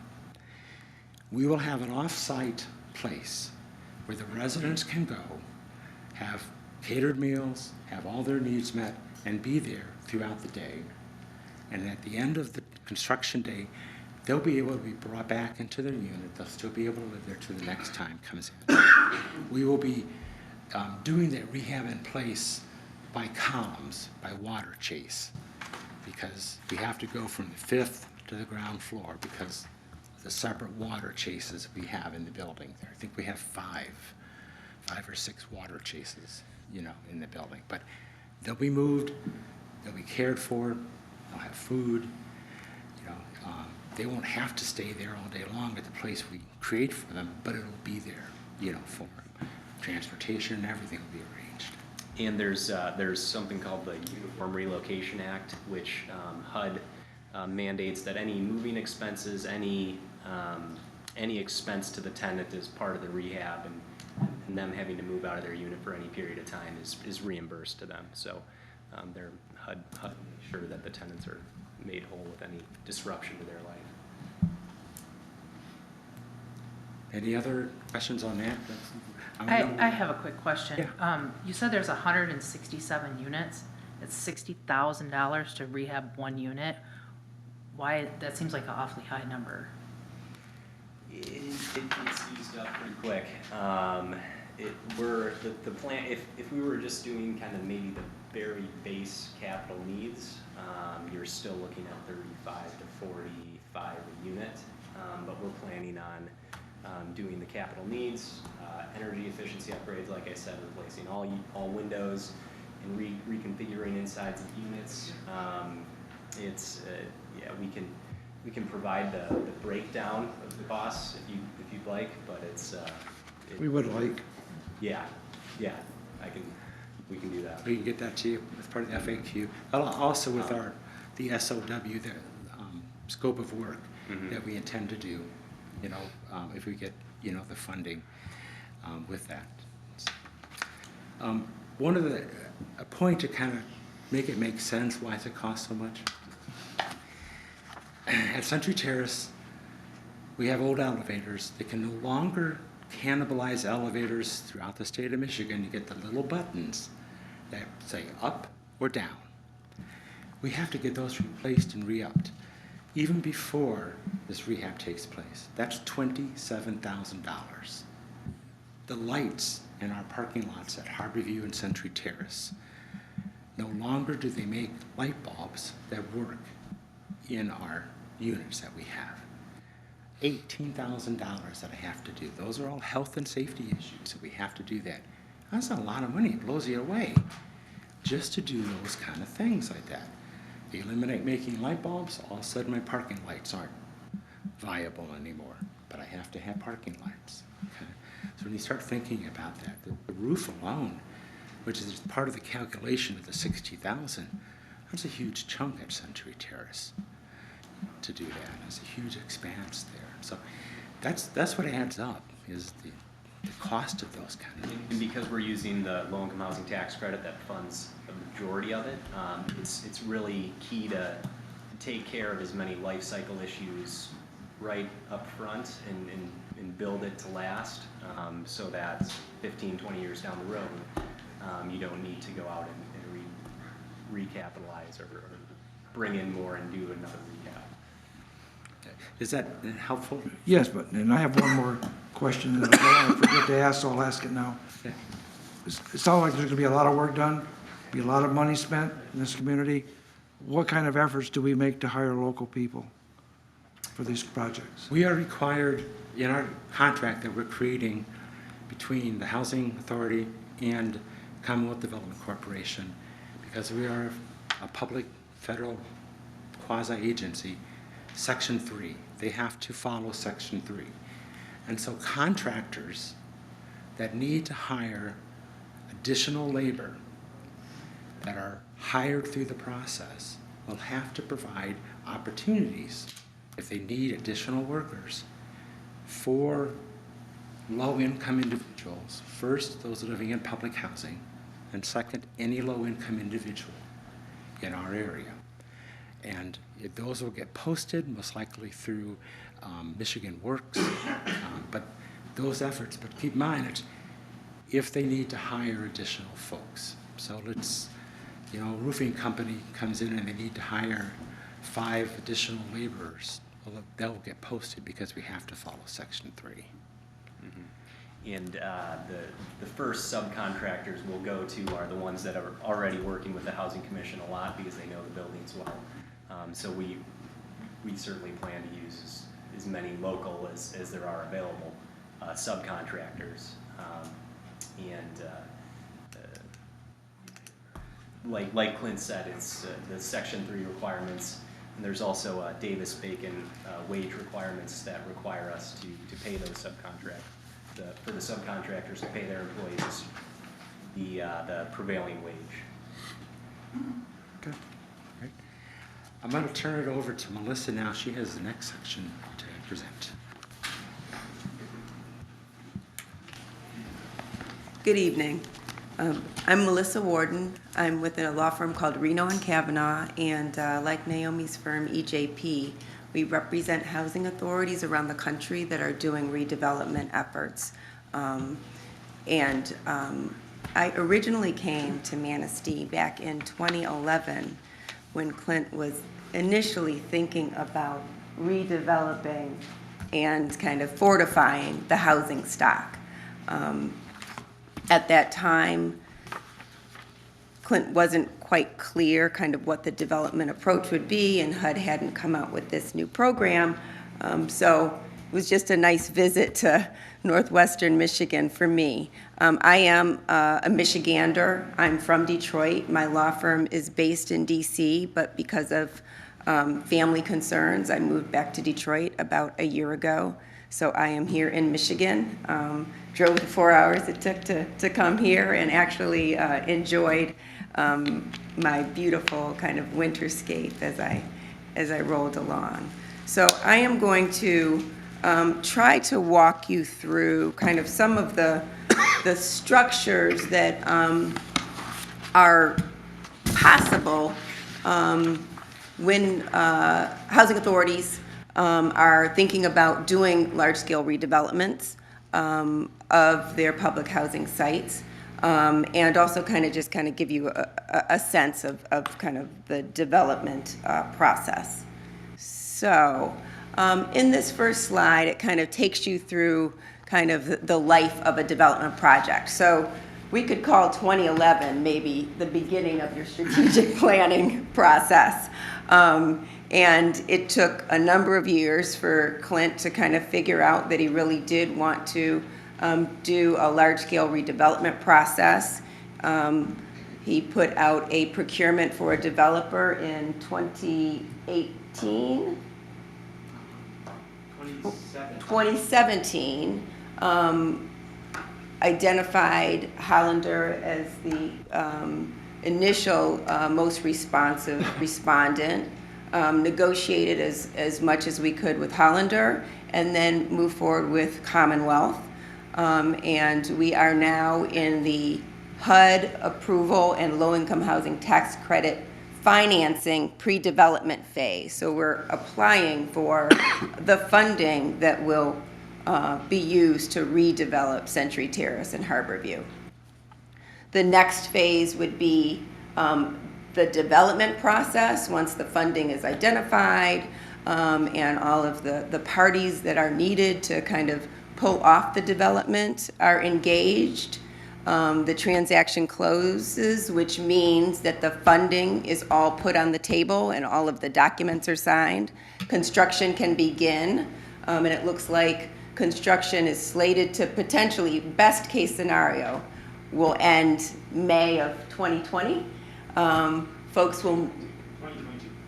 we will have an off-site place where the residents can go, have catered meals, have all their needs met, and be there throughout the day. And at the end of the construction day, they'll be able to be brought back into their unit. They'll still be able to live there till the next time comes in. We will be doing that rehab in place by columns, by water chase, because we have to go from the 5th to the ground floor because the separate water chases we have in the building. I think we have five or six water chases, in the building. But they'll be moved, they'll be cared for, they'll have food, they won't have to stay there all day long at the place we create for them, but it'll be there, for them. Transportation and everything will be arranged. And there's something called the Uniform Relocation Act, which HUD mandates that any moving expenses, any expense to the tenant as part of the rehab and them having to move out of their unit for any period of time is reimbursed to them. So HUD makes sure that the tenants are made whole with any disruption to their life. Any other questions on that? I have a quick question. Yeah. You said there's 167 units. It's $60,000 to rehab one unit. Why, that seems like an awfully high number. It gets used up pretty quick. The plan, if we were just doing kind of maybe the very base capital needs, you're still looking at 35 to 45 a unit. But we're planning on doing the capital needs, energy efficiency upgrades, like I said, replacing all windows and reconfiguring insides of units. We can provide the breakdown of the costs if you'd like, but We would like. Yeah, we can do that. We can get that to you as part of the FAQ. Also with the SOW, the scope of work that we intend to do, if we get, the funding with that. A point to kind of make it make sense why does it cost so much. At Century Terrace, we have old elevators that can no longer cannibalize elevators throughout the state of Michigan. You get the little buttons that say up or down. we have to get those replaced and re-upped, even before this rehab takes place. That's $27,000. The lights in our parking lots at Harborview and Century Terrace, no longer do they make light bulbs that work in our units that we have. $18,000 that I have to do. Those are all health and safety issues, so we have to do that. That's a lot of money. It blows you away just to do those kind of things like that. They eliminate making light bulbs, all of a sudden my parking lights aren't viable anymore, but I have to have parking lights. Okay? So when you start thinking about that, the roof alone, which is part of the calculation of the $60,000, that's a huge chunk at Century Terrace to do that. It's a huge expanse there. So that's what adds up, is the cost of those kind of things. And because we're using the low-income housing tax credit that funds the majority of it, it's really key to take care of as many life cycle issues right up front and build it to last, so that 15, 20 years down the road, you don't need to go out and recapitalize or bring in more and do another recap. Is that helpful? Yes, and I have one more question that I forget to ask, so I'll ask it now. Okay. It sounds like there's going to be a lot of work done, be a lot of money spent in this community. What kind of efforts do we make to hire local people for these projects? We are required in our contract that we're creating between the Housing Authority and Commonwealth Development Corporation, because we are a public federal quasi-agency, Section 3. They have to follow Section 3. And so contractors that need to hire additional labor that are hired through the process will have to provide opportunities if they need additional workers for low-income individuals. First, those living in public housing, and second, any low-income individual in our area. And those will get posted, most likely through Michigan Works, but those efforts, but keep in mind, it's if they need to hire additional folks. So let's, a roofing company comes in and they need to hire 5 additional laborers. Well, they'll get posted because we have to follow Section 3. Mm-hmm. And the first subcontractors we'll go to are the ones that are already working with the Housing Commission a lot because they know the buildings well. So we certainly plan to use as many local as there are available subcontractors. Like Clint said, it's the Section 3 requirements, and there's also Davis-Bacon wage requirements that require us to pay those for the subcontractors to pay their employees the prevailing wage. Okay. Great. I'm going to turn it over to Melissa now. She has the next section to present. Good evening. I'm Melissa Warden. I'm with a law firm called Reno and Kavanaugh, and like Naomi's firm, EJP, we represent housing authorities around the country that are doing redevelopment efforts. I originally came to Manistee back in 2011 when Clint was initially thinking about redeveloping and kind of fortifying the housing stock. At that time, Clint wasn't quite clear kind of what the development approach would be, and HUD hadn't come out with this new program. So it was just a nice visit to northwestern Michigan for me. I am a Michigander. I'm from Detroit. My law firm is based in DC, but because of family concerns, I moved back to Detroit about a year ago. So I am here in Michigan. Drove the 4 hours it took to come here, and actually enjoyed my beautiful kind of winterscape as I rolled along. So I am going to try to walk you through kind of some of the structures that are possible when housing authorities are thinking about doing large-scale redevelopments of their public housing sites. and also kind of give you a sense of kind of the development process. So in this first slide, it kind of takes you through kind of the life of a development project. So we could call 2011 maybe the beginning of your strategic planning process. And it took a number of years for Clint to kind of figure out that he really did want to do a large-scale redevelopment process. He put out a procurement for a developer in 2018. 2017, identified Hollander as the initial most responsive respondent, negotiated as much as we could with Hollander, and then moved forward with Commonwealth. And we are now in the HUD approval and low-income housing tax credit financing pre-development phase. So we're applying for the funding that will be used to redevelop Century Terrace and Harborview. The next phase would be the development process once the funding is identified and all of the parties that are needed to kind of pull off the development are engaged. The transaction closes, which means that the funding is all put on the table and all of the documents are signed. Construction can begin, and it looks like construction is slated to potentially, best case scenario, will end May of 2020. Folks will...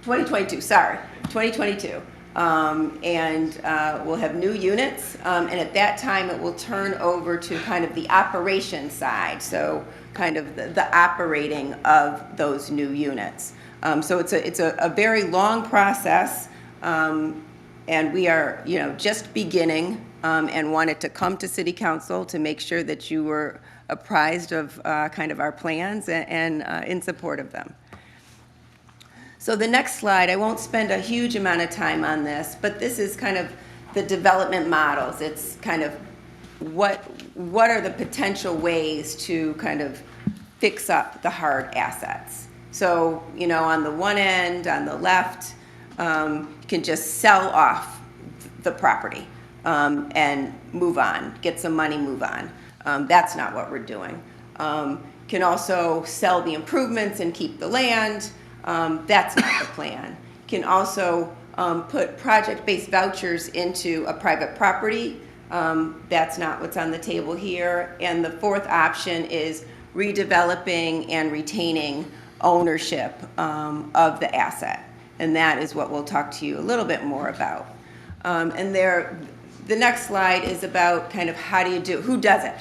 2022, sorry, 2022. And we'll have new units, and at that time it will turn over to kind of the operation side, so kind of the operating of those new units. So it's a very long process, and we are just beginning and wanted to come to City Council to make sure that you were apprised of kind of our plans and in support of them. So the next slide, I won't spend a huge amount of time on this, but this is kind of the development models. It's kind of what are the potential ways to kind of fix up the hard assets. So, on the one end, on the left, you can just sell off the property and move on, get some money, move on. That's not what we're doing. Can also sell the improvements and keep the land. That's not the plan. Can also put project-based vouchers into a private property. That's not what's on the table here. And the fourth option is redeveloping and retaining ownership of the asset. And that is what we'll talk to you a little bit more about. And the next slide is about kind of how do you do, who does it?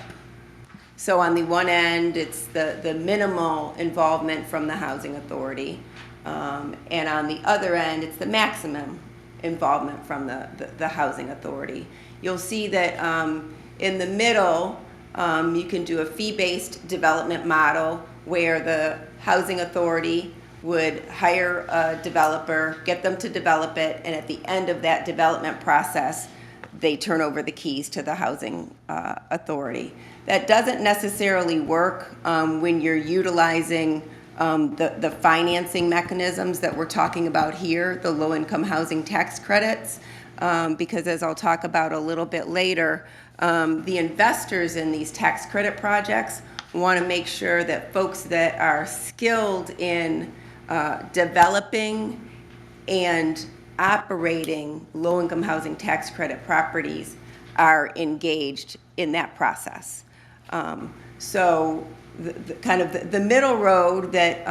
So on the one end, it's the minimal involvement from the housing authority. And on the other end, it's the maximum involvement from the housing authority. You'll see that in the middle, you can do a fee-based development model where the housing authority would hire a developer, get them to develop it, and at the end of that development process, they turn over the keys to the housing authority. That doesn't necessarily work when you're utilizing the financing mechanisms that we're talking about here, the low-income housing tax credits, because as I'll talk about a little bit later, the investors in these tax credit projects want to make sure that folks that are skilled in developing and operating low-income housing tax credit properties are engaged in that process. So the middle road that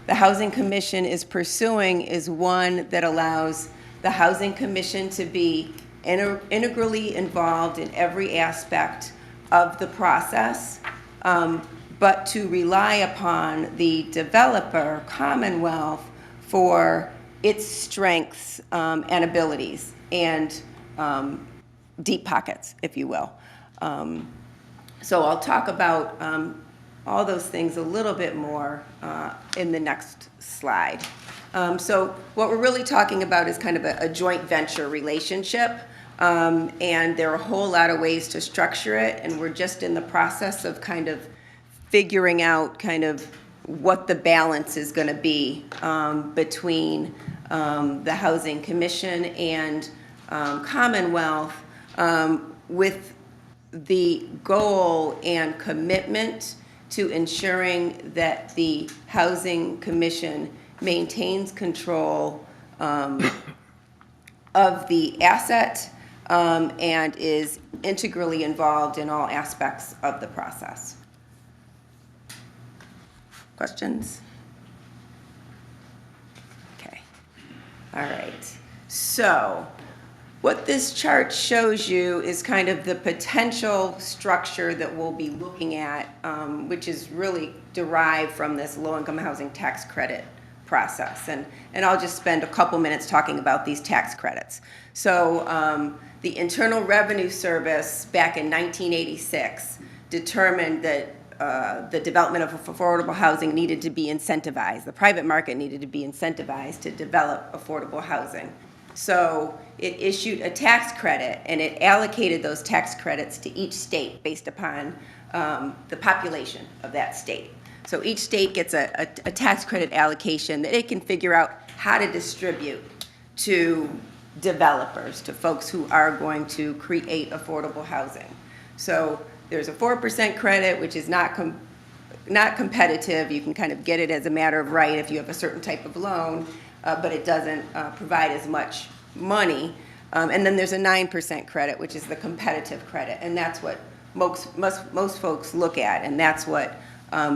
the Housing Commission is pursuing is one that allows the Housing Commission to be integrally involved in every aspect of the process, but to rely upon the developer, Commonwealth, for its strengths and abilities and deep pockets, if you will. So I'll talk about all those things a little bit more in the next slide. So what we're really talking about is kind of a joint venture relationship, and there are a whole lot of ways to structure it, and we're just in the process of kind of figuring out kind of what the balance is going to be between the Housing Commission and Commonwealth, with the goal and commitment to ensuring that the Housing Commission maintains control of the asset and is integrally involved in all aspects of the process. Questions? Okay. All right. So what this chart shows you is kind of the potential structure that we'll be looking at, which is really derived from this low-income housing tax credit process. And I'll just spend a couple minutes talking about these tax credits. So the Internal Revenue Service back in 1986 determined that the development of affordable housing needed to be incentivized. The private market needed to be incentivized to develop affordable housing. So it issued a tax credit, and it allocated those tax credits to each state based upon the population of that state. So each state gets a tax credit allocation that it can figure out how to distribute to developers, to folks who are going to create affordable housing. So there's a 4% credit, which is not competitive. You can kind of get it as a matter of right if you have a certain type of loan, but it doesn't provide as much money. And then there's a 9% credit, which is the competitive credit, and that's what most folks look at, and that's what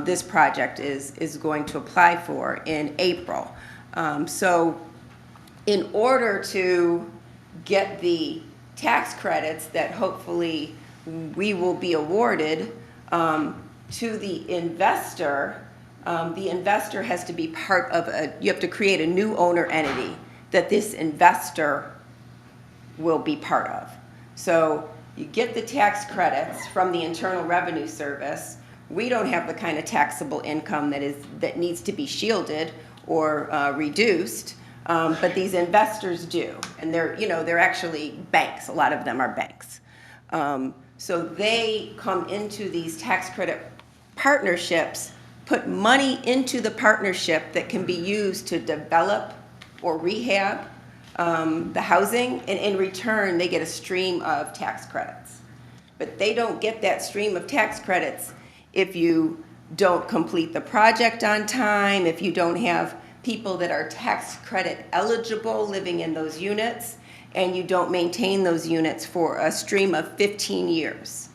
this project is going to apply for in April. So in order to get the tax credits that hopefully we will be awarded to the investor has to be part of you have to create a new owner entity that this investor will be part of. So you get the tax credits from the Internal Revenue Service. We don't have the kind of taxable income that needs to be shielded or reduced, but these investors do, and they're actually banks. A lot of them are banks. So they come into these tax credit partnerships, put money into the partnership that can be used to develop or rehab the housing, and in return they get a stream of tax credits. But they don't get that stream of tax credits if you don't complete the project on time, if you don't have people that are tax credit eligible living in those units, and you don't maintain those units for a stream of 15 years.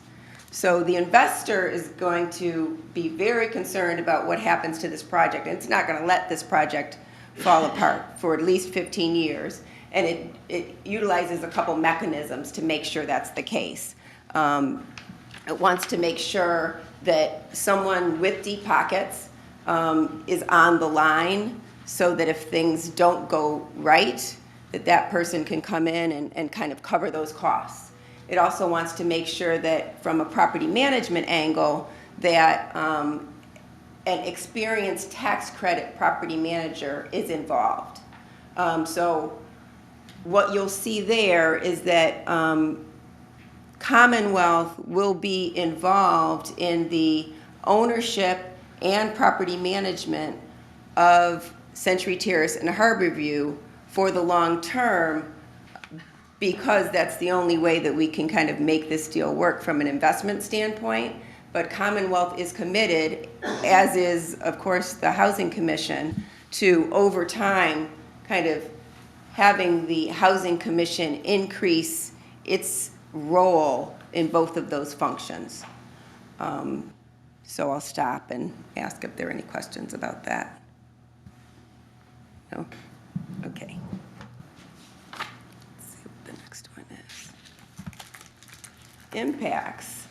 So the investor is going to be very concerned about what happens to this project, and it's not going to let this project fall apart for at least 15 years, and it utilizes a couple mechanisms to make sure that's the case. It wants to make sure that someone with deep pockets is on the line, so that if things don't go right, that person can come in and kind of cover those costs. It also wants to make sure that from a property management angle that an experienced tax credit property manager is involved. So what you'll see there is that Commonwealth will be involved in the ownership and property management of Century Terrace and Harborview for the long term, because that's the only way that we can kind of make this deal work from an investment standpoint. But Commonwealth is committed, as is, of course, the Housing Commission, to over time kind of having the Housing Commission increase its role in both of those functions. So I'll stop and ask if there are any questions about that. No? Okay. Let's see what the next one is. Impacts.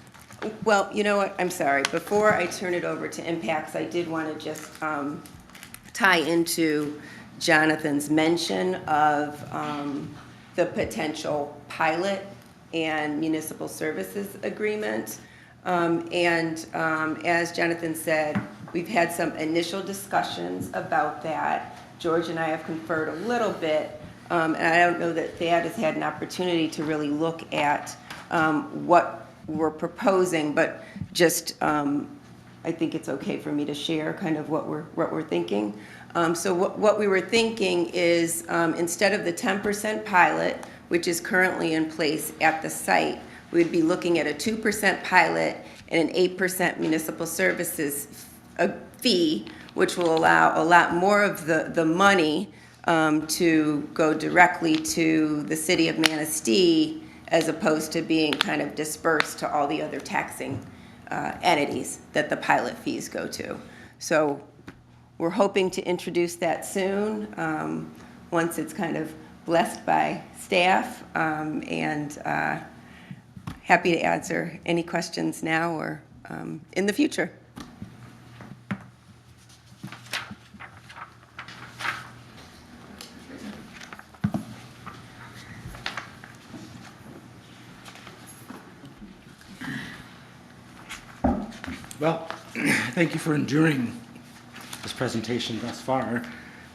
Well, you know what? I'm sorry. Before I turn it over to impacts, I did want to just tie into Jonathan's mention of the potential pilot and municipal services agreement. As Jonathan said, we've had some initial discussions about that. George and I have conferred a little bit, and I don't know that Thad has had an opportunity to really look at what we're proposing, but just I think it's okay for me to share kind of what we're thinking. So what we were thinking is instead of the 10% pilot, which is currently in place at the site, we'd be looking at a 2% pilot and an 8% municipal services fee, which will allow a lot more of the money to go directly to the city of Manistee, as opposed to being kind of dispersed to all the other taxing entities that the pilot fees go to. So we're hoping to introduce that soon, once it's kind of blessed by staff, and happy to answer any questions now or in the future. Well, thank you for enduring this presentation thus far.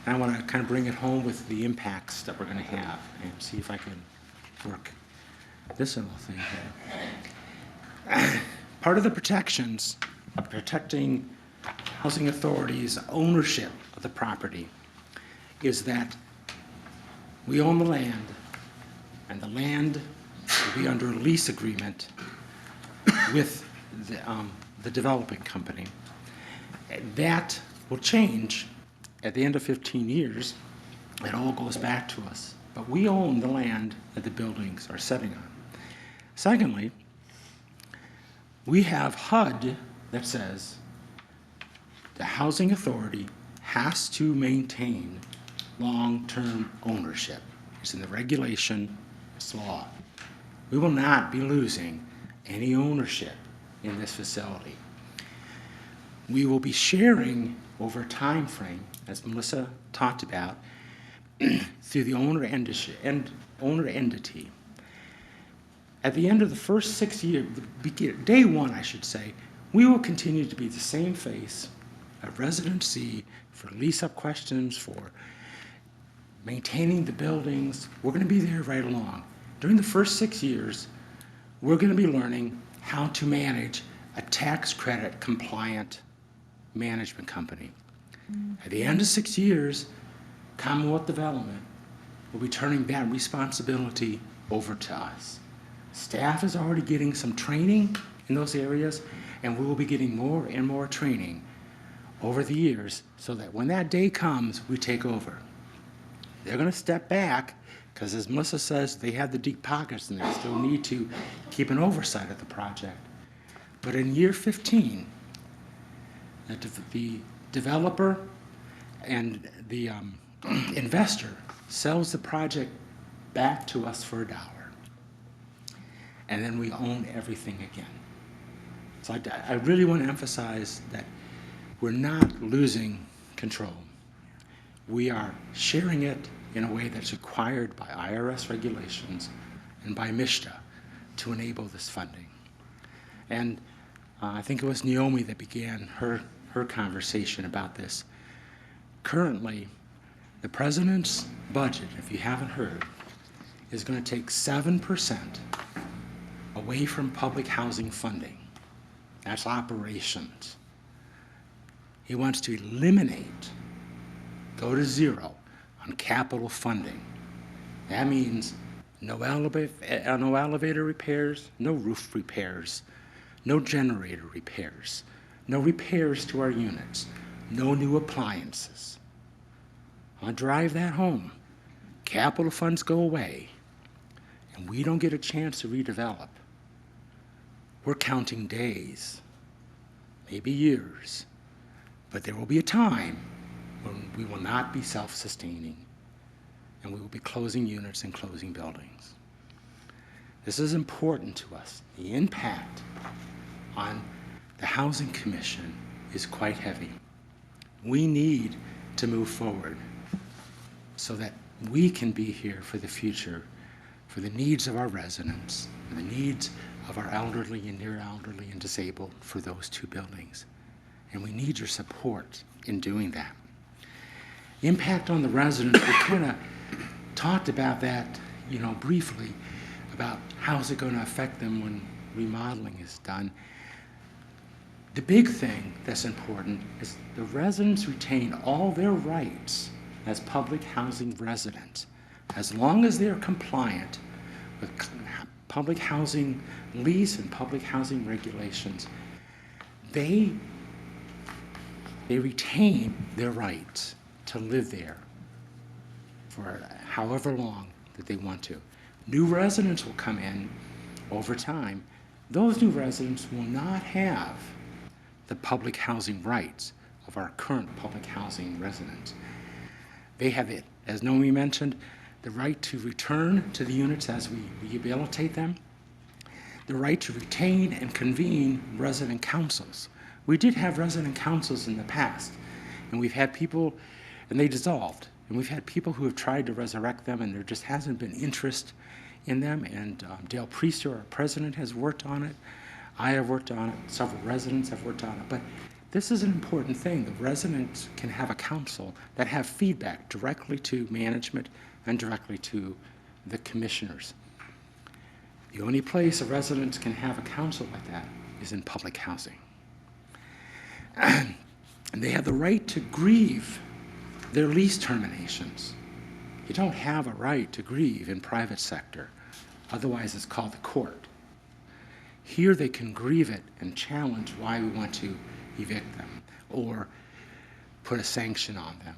And I want to kind of bring it home with the impacts that we're going to have and see if I can work this little thing here. Part of the protections of protecting housing authorities' ownership of the property is that we own the land, and the land will be under a lease agreement with the developing company. That will change at the end of 15 years. It all goes back to us. But we own the land that the buildings are sitting on. Secondly, we have HUD that says the housing authority has to maintain long-term ownership. It's in the regulation, it's law. We will not be losing any ownership in this facility. We will be sharing over a time frame, as Melissa talked about, through the owner entity. At the end of the first 6 years, day one, I should say, we will continue to be the same face of residency for lease-up questions, for maintaining the buildings. We're going to be there right along. During the first 6 years, we're going to be learning how to manage a tax credit compliant management company. At the end of 6 years, Commonwealth Development will be turning that responsibility over to us. Staff is already getting some training in those areas, and we will be getting more and more training over the years so that when that day comes, we take over. They're going to step back because, as Melissa says, they have the deep pockets and they still need to keep an oversight of the project. But in year 15, the developer and the investor sells the project back to us for $1. And then we own everything again. So I really want to emphasize that we're not losing control. We are sharing it in a way that's required by IRS regulations and by MSHDA to enable this funding. And I think it was Naomi that began her conversation about this. Currently, the president's budget, if you haven't heard, is going to take 7% away from public housing funding. That's operations. He wants to eliminate, go to zero on capital funding. That means no elevator repairs, no roof repairs, no generator repairs, no repairs to our units, no new appliances. I'll drive that home. Capital funds go away, and we don't get a chance to redevelop. We're counting days, maybe years, but there will be a time when we will not be self-sustaining, and we will be closing units and closing buildings. This is important to us. The impact on the Housing Commission is quite heavy. We need to move forward so that we can be here for the future, for the needs of our residents, for the needs of our elderly and near elderly and disabled for those two buildings. And we need your support in doing that. Impact on the residents, we kind of talked about that, briefly, about how is it going to affect them when remodeling is done. The big thing that's important is the residents retain all their rights as public housing residents, as long as they're compliant with public housing lease and public housing regulations. They retain their rights to live there for however long that they want to. New residents will come in over time. Those new residents will not have the public housing rights of our current public housing residents. They have it, as Naomi mentioned, the right to return to the units as we rehabilitate them, the right to retain and convene resident councils. We did have resident councils in the past, and we've had people, and they dissolved, and we've had people who have tried to resurrect them, and there just hasn't been interest in them, and Dale Priester, our president, has worked on it. I have worked on it, several residents have worked on it, but this is an important thing. The residents can have a council that have feedback directly to management and directly to the commissioners. The only place a resident can have a council like that is in public housing. And they have the right to grieve their lease terminations. You don't have a right to grieve in private sector. Otherwise, it's called the court. Here they can grieve it and challenge why we want to evict them or put a sanction on them.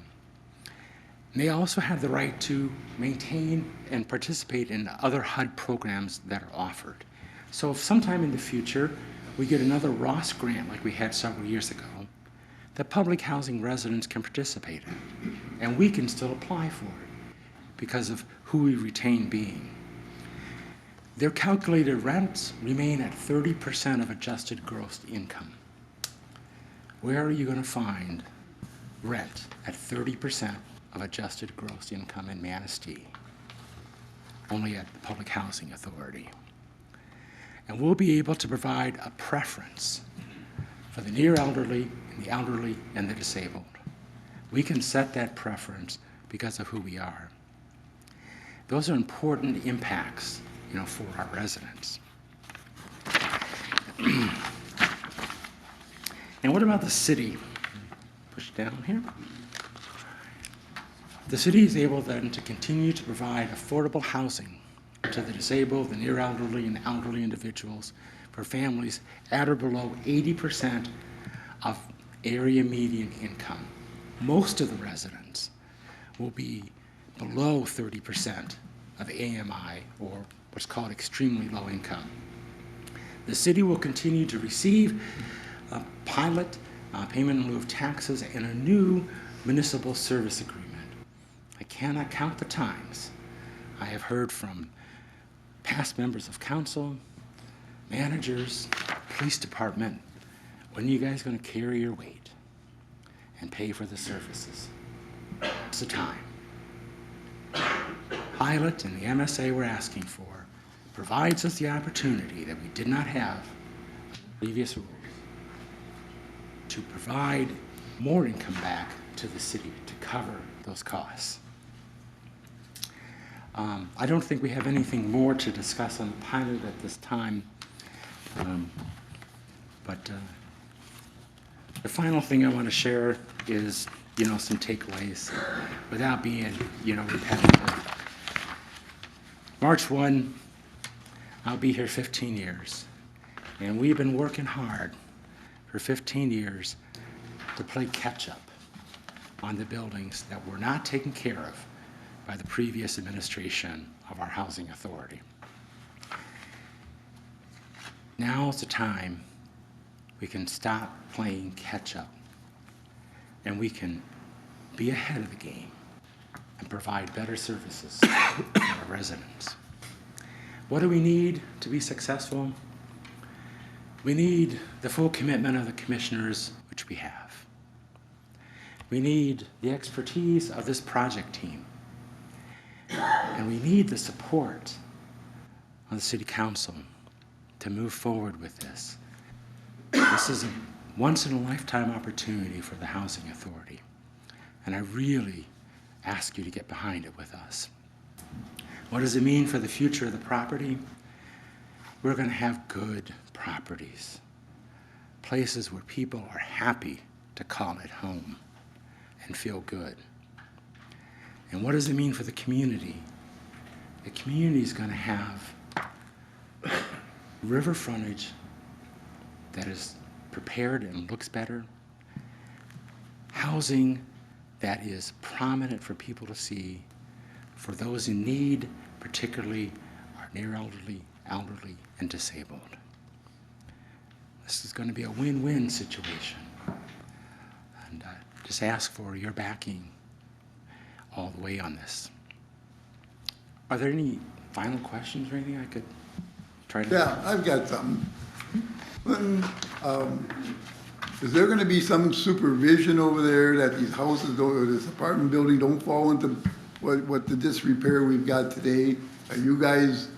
And they also have the right to maintain and participate in other HUD programs that are offered. So if sometime in the future we get another Ross grant like we had several years ago, that public housing residents can participate in, and we can still apply for it because of who we retain being. Their calculated rents remain at 30% of adjusted gross income. Where are you going to find rent at 30% of adjusted gross income in Manistee? Only at the Public Housing Authority. And we'll be able to provide a preference for the near elderly and the disabled. We can set that preference because of who we are. Those are important impacts, for our residents. And what about the city? Push down here. The city is able then to continue to provide affordable housing to the disabled, the near elderly, and elderly individuals for families at or below 80% of area median income. Most of the residents will be below 30% of AMI, or what's called extremely low income. The city will continue to receive a pilot payment in lieu of taxes and a new municipal service agreement. I cannot count the times I have heard from past members of council, managers, police department, when are you guys going to carry your weight and pay for the services? It's the time. Pilot and the MSA we're asking for provides us the opportunity that we did not have in previous rules to provide more income back to the city to cover those costs. I don't think we have anything more to discuss on the pilot at this time, but the final thing I want to share is, some takeaways without being, repetitive. March 1, I'll be here 15 years, and we've been working hard for 15 years to play catch-up on the buildings that were not taken care of by the previous administration of our housing authority. Now's the time we can stop playing catch-up, and we can be ahead of the game and provide better services to our residents. What do we need to be successful? We need the full commitment of the commissioners, which we have. We need the expertise of this project team. And we need the support of the City Council to move forward with this. This is a once-in-a-lifetime opportunity for the Housing Authority, and I really ask you to get behind it with us. What does it mean for the future of the property? We're going to have good properties, places where people are happy to call it home and feel good. And what does it mean for the community? The community is going to have river frontage that is prepared and looks better, housing that is prominent for people to see, for those in need, particularly our near elderly, and disabled. This is going to be a win-win situation. And just ask for your backing all the way on this. Are there any final questions or anything I could try to? Yeah, I've got something. Is there gonna be some supervision over there that these houses, or this apartment building don't fall into what the disrepair we've got today? Are you guys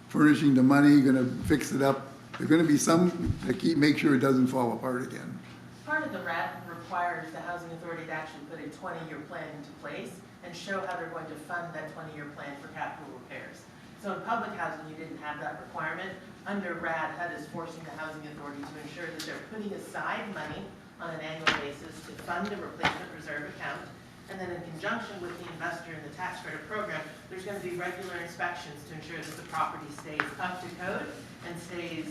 furnishing the money, gonna fix it up? There's gonna be some that make sure it doesn't fall apart again. Part of the RAT requires the Housing Authority to actually put a 20-year plan into place and show how they're going to fund that 20-year plan for capital repairs. So in public housing, you didn't have that requirement. Under RAD, HUD is forcing the Housing Authority to ensure that they're putting aside money on an annual basis to fund a replacement reserve account. And then in conjunction with the investor in the tax credit program, there's going to be regular inspections to ensure that the property stays up to code and stays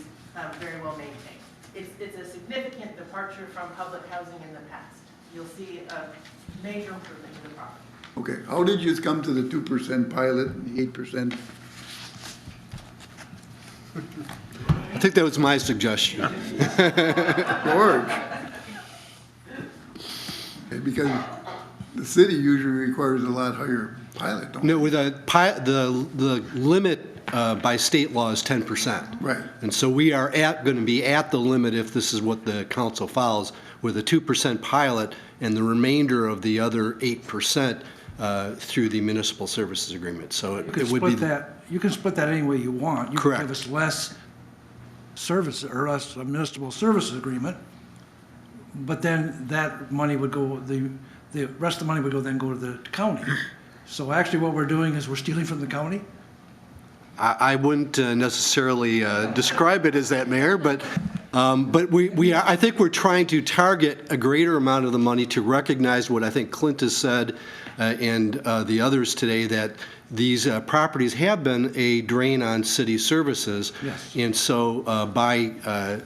very well maintained. It's a significant departure from public housing in the past. You'll see a major improvement to the property. Okay, how did you come to the 2% pilot and the 8%? I think that was my suggestion. George. Okay, because the city usually requires a lot higher pilot, don't No, with the limit by state law is 10%. Right. And so we are going to be at the limit if this is what the council follows, with a 2% pilot and the remainder of the other 8% through the municipal services agreement. So it would be. You can split that any way you want. You Correct. can give us less service or less municipal services agreement, but then that money would go, the rest of the money would then go to the county. So actually what we're doing is we're stealing from the county? I wouldn't necessarily describe it as that, Mayor, but I think we're trying to target a greater amount of the money to recognize what I think Clint has said and the others today, that these properties have been a drain on city services. Yes. And so by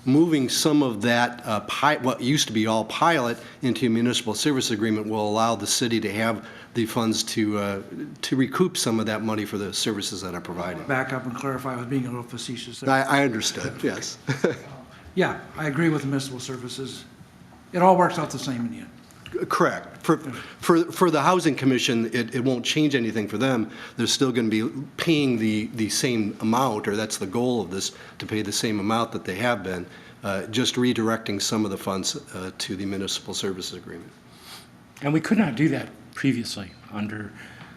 moving some of that, what used to be all pilot, into a municipal service agreement will allow the city to have the funds to recoup some of that money for the services that are provided. Back up and clarify, I was being a little facetious there. I understood, yes. Yeah, I agree with the municipal services. It all works out the same in the end. Correct. For the Housing Commission, it won't change anything for them. They're still going to be paying the same amount, or that's the goal of this, to pay the same amount that they have been, just redirecting some of the funds to the municipal services agreement. And we could not do that previously under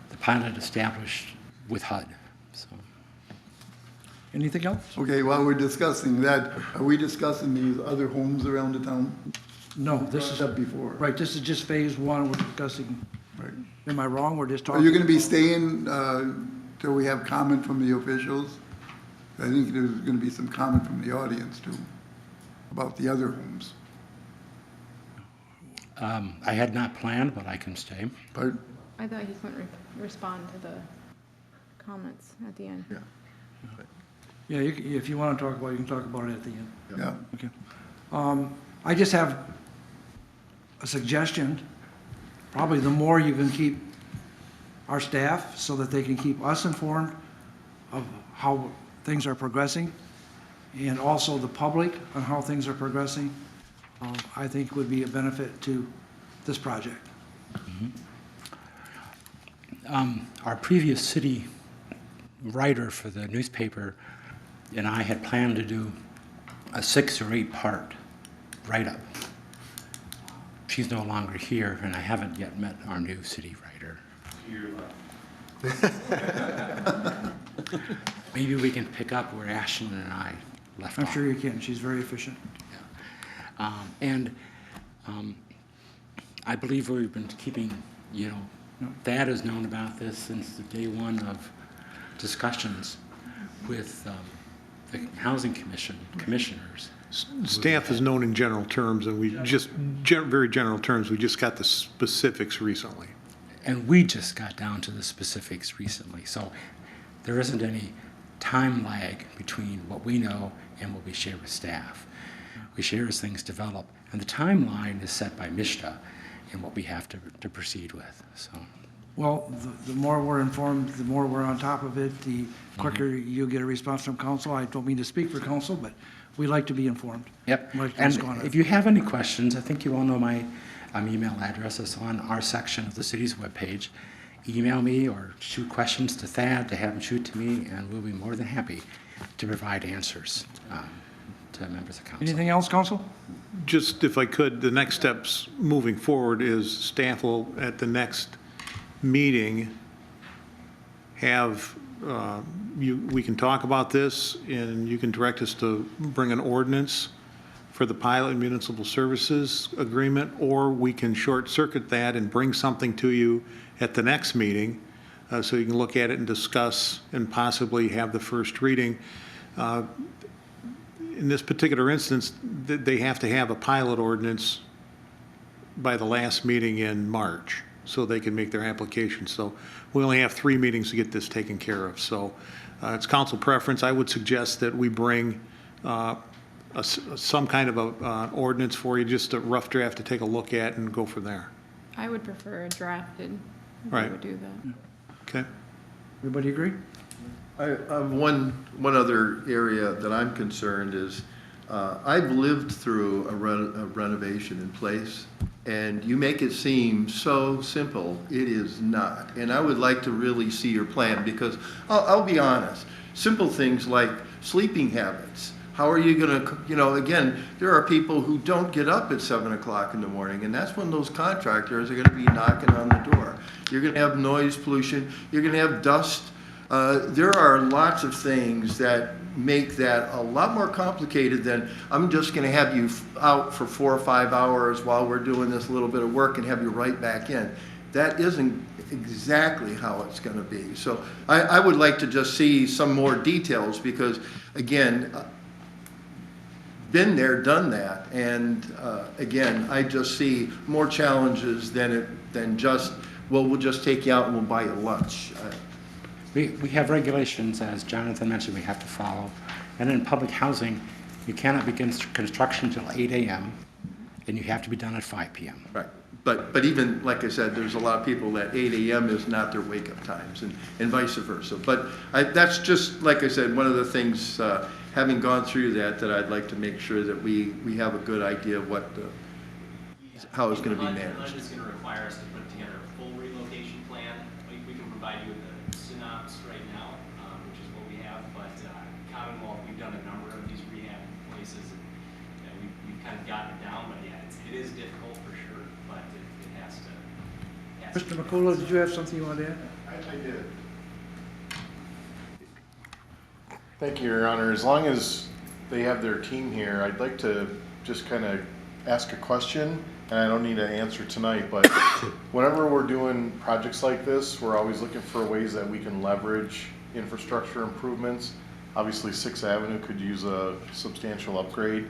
the pilot established with HUD. So. Anything else? Okay, while we're discussing that, are we discussing these other homes around the town? No, this is up before. Right, this is just phase one we're discussing. Right. Am I wrong? We're just Are talking. you gonna be staying till we have comment from the officials? I think there's gonna be some comment from the audience too, about the other homes. I had not planned, but I can stay. Pardon? I thought he couldn't respond to the comments at the end. Yeah. Yeah, if you want to talk about it, you can talk about it at the end. Yeah. Okay. I just have a suggestion. Probably the more you can keep our staff so that they can keep us informed of how things are progressing, and also the public on how things are progressing, I think would be a benefit to this project. Our previous city writer for the newspaper and I had planned to do a 6 or 8 part write-up. She's no longer here, and I haven't yet met our new city writer. Maybe we can pick up where Ashlyn and I left off. I'm sure you can. She's very efficient. I believe we've been keeping, Thad has known about this since the day one of discussions with the Housing Commission, commissioners. Staff is known in general terms, and we just, very general terms, we just got the specifics recently. And we just got down to the specifics recently. So there isn't any time lag between what we know and what we share with staff. We share as things develop. And the timeline is set by MISTA and what we have to proceed with. So. Well, the more we're informed, the more we're on top of it, the quicker you'll get a response from council. I don't mean to speak for council, but we like to be informed. Yep. Like And what's going on. if you have any questions, I think you all know my email address. It's on our section of the city's webpage. Email me or shoot questions to Thad, to have him shoot to me, and we'll be more than happy to provide answers to members of council. Anything else, council? Just if I could, the next steps moving forward is staff will, at the next meeting, have, we can talk about this, and you can direct us to bring an ordinance for the pilot municipal services agreement, or we can short circuit that and bring something to you at the next meeting, so you can look at it and discuss and possibly have the first reading. In this particular instance, they have to have a pilot ordinance by the last meeting in March, so they can make their application. So we only have 3 meetings to get this taken care of. So it's council preference. I would suggest that we bring some kind of an ordinance for you, just a rough draft to take a look at and go from there. I would prefer a drafted. Right. I would do that. Okay. Everybody agree? I have one other area that I'm concerned is, I've lived through a renovation in place, and you make it seem so simple. It is not. And I would like to really see your plan, because I'll be honest, simple things like sleeping habits. How are you gonna, again, there are people who don't get up at 7 o'clock in the morning, and that's when those contractors are gonna be knocking on the door. You're gonna have noise pollution, you're gonna have dust. There are lots of things that make that a lot more complicated than, I'm just gonna have you out for 4 or 5 hours while we're doing this little bit of work and have you right back in. That isn't exactly how it's gonna be. So I would like to just see some more details, because again, been there, done that, and again, I just see more challenges than just, well, we'll just take you out and we'll buy you lunch. We have regulations, as Jonathan mentioned, we have to follow. And in public housing, you cannot begin construction until 8 a.m., and you have to be done at 5 p.m. Right, but even, like I said, there's a lot of people that 8 a.m. is not their wake-up times, and vice versa. But that's just, like I said, one of the things, having gone through that I'd like to make sure that we have a good idea of what how it's going to be managed. LUND is going to require us to put together a full relocation plan. We can provide you with a synopsis right now, which is what we have, but Commonwealth, we've done a number of these rehab places, and we've kind of gotten it down, but yeah, it is difficult for sure, but it has to. Mr. McCullough, did you have something you want to add? I did. Thank you, Your Honor. As long as they have their team here, I'd like to just kind of ask a question, and I don't need an answer tonight, but whenever we're doing projects like this, we're always looking for ways that we can leverage infrastructure improvements. Obviously, 6th Avenue could use a substantial upgrade.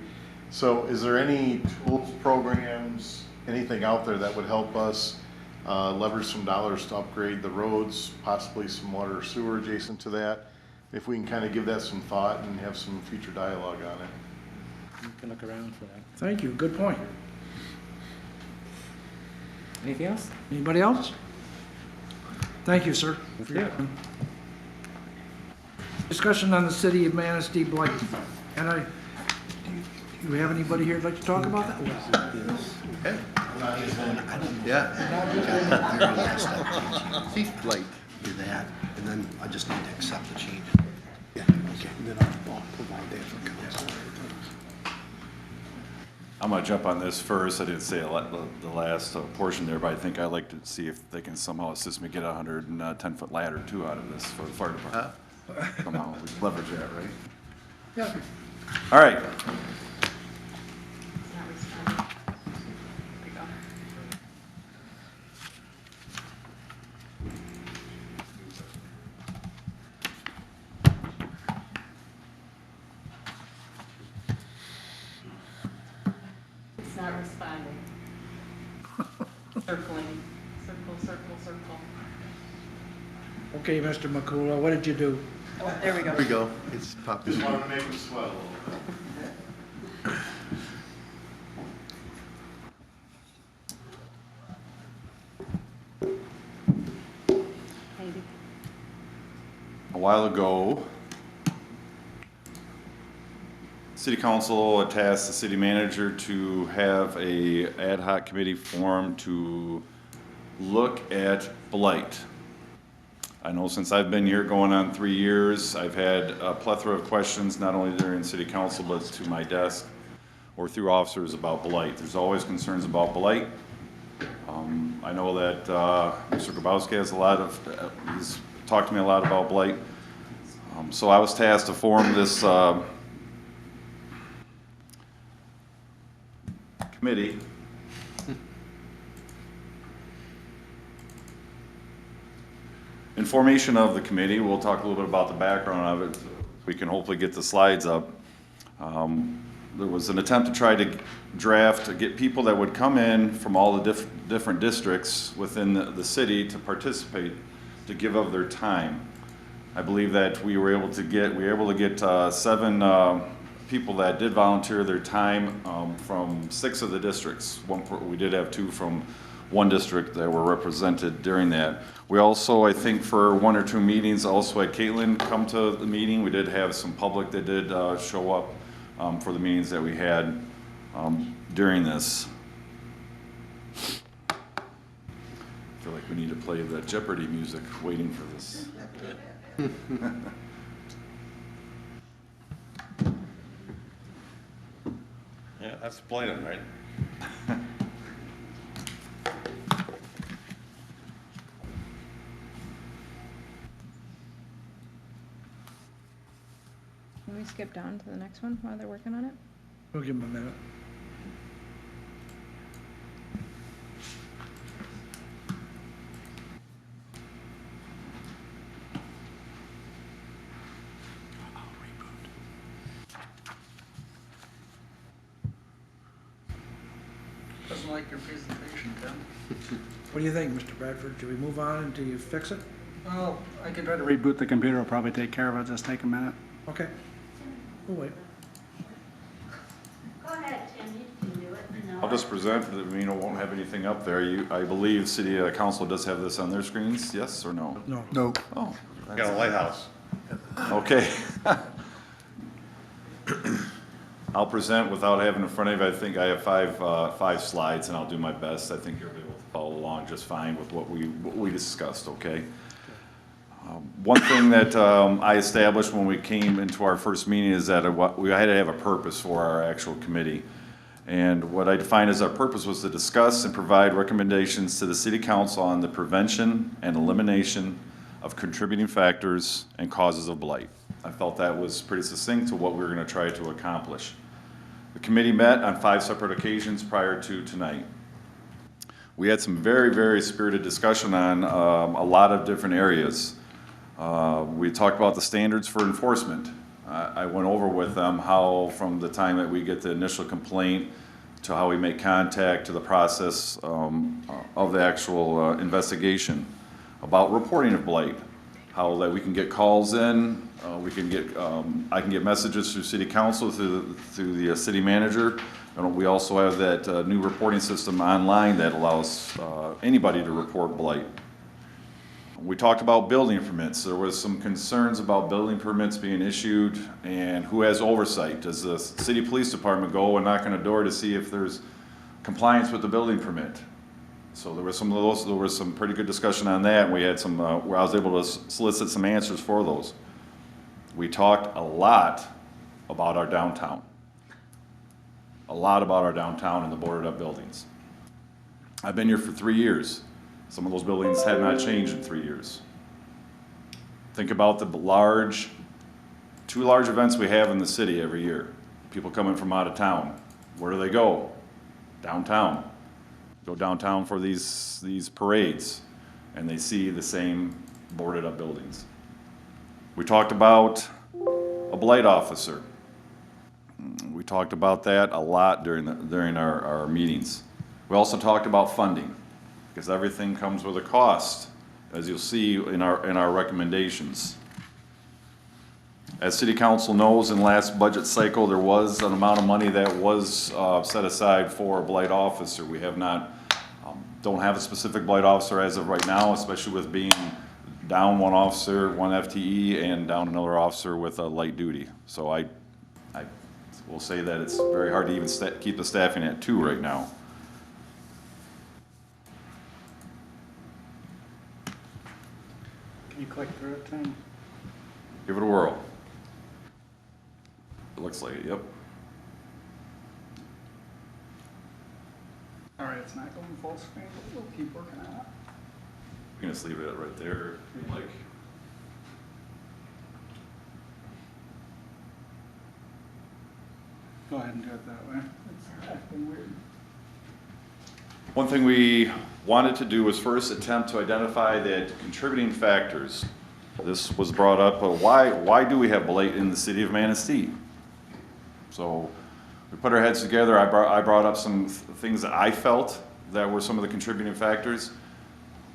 So is there any tools, programs, anything out there that would help us leverage some dollars to upgrade the roads, possibly some water or sewer adjacent to that? If we can kind of give that some thought and have some future dialogue on it. You can look around for that. Thank you, good point. Anything else? Anybody else? Thank you, sir. Thank you. Discussion on the city of Manistee blight. And do we have anybody here that'd like to talk about that? Okay. Yeah. Thief blight. Do that, and then I just need to accept the change. Yeah, okay, and then I'll provide that for council. I'm gonna jump on this first. I didn't say the last portion there, but I think I'd like to see if they can somehow assist me get a 110-foot ladder too out of this for the fire department. Somehow we leverage that, right? Yeah. All right. Circling, circle. Okay, Mr. McCullough, what did you do? Oh, there we go. There we go. It's popped. Just wanted to make them sweat a little bit. A while ago, City Council had tasked the city manager to have a ad hoc committee formed to look at blight. I know since I've been here going on 3 years, I've had a plethora of questions, not only during City Council, but to my desk or through officers about blight. There's always concerns about blight. I know that Mr. Grabowski has he's talked to me a lot about blight. So I was tasked to form this committee. In formation of the committee, we'll talk a little bit about the background of it. We can hopefully get the slides up. There was an attempt to try to get people that would come in from all the different districts within the city to participate, to give of their time. I believe that we were able to get 7 people that did volunteer their time from 6 of the districts. We did have 2 from one district that were represented during that. We also, I think for 1 or 2 meetings, also had Caitlin come to the meeting. We did have some public that did show up for the meetings that we had during this. I feel like we need to play the Jeopardy music, waiting for this. Yeah, that's blighted, right? Can we skip down to the next one while they're working on it? We'll give him a minute. Doesn't like your presentation, Tim. What do you think, Mr. Bradford? Should we move on until you fix it? Well, I can try to reboot the computer. I'll probably take care of it. Just take a minute. Okay. We'll wait. Go ahead, Tim, you can do it. I'll just present, won't have anything up there. I believe City Council does have this on their screens, yes or no? No. No. Oh. Got a lighthouse. Okay. I'll present without having in front of you. I think I have 5 slides, and I'll do my best. I think you'll be able to follow along just fine with what we discussed, okay? One thing that I established when we came into our first meeting is that we had to have a purpose for our actual committee. And what I defined as our purpose was to discuss and provide recommendations to the City Council on the prevention and elimination of contributing factors and causes of blight. I felt that was pretty succinct to what we were going to try to accomplish. The committee met on 5 separate occasions prior to tonight. We had some very, very spirited discussion on a lot of different areas. We talked about the standards for enforcement. I went over with them how from the time that we get the initial complaint to how we make contact to the process of the actual investigation. About reporting of blight, how that we can get calls in, I can get messages through City Council, through the city manager. And we also have that new reporting system online that allows anybody to report blight. We talked about building permits. There was some concerns about building permits being issued and who has oversight. Does the city police department go and knock on a door to see if there's compliance with the building permit? So there was some pretty good discussion on that. We had some, where I was able to solicit some answers for those. We talked a lot about our downtown. A lot about our downtown and the boarded up buildings. I've been here for 3 years. Some of those buildings have not changed in 3 years. Think about the 2 large events we have in the city every year. People coming from out of town. Where do they go? Downtown. Go downtown for these parades, and they see the same boarded up buildings. We talked about a blight officer. We talked about that a lot during our meetings. We also talked about funding. because everything comes with a cost, as you'll see in our recommendations. As City Council knows, in last budget cycle, there was an amount of money that was set aside for a blight officer. We have not, don't have a specific blight officer as of right now, especially with being down one officer, one FTE, and down another officer with a light duty. So I will say that it's very hard to even keep the staffing at 2 right now. Can you click through it, Tim? Give it a whirl. It looks like it, yep. All right, it's not going full screen, but we'll keep working on it. You can just leave it right there, if you like. Go ahead and do it that way. It's acting weird. One thing we wanted to do was first attempt to identify the contributing factors. This was brought up, why do we have blight in the city of Manistee? So we put our heads together. I brought up some things that I felt that were some of the contributing factors.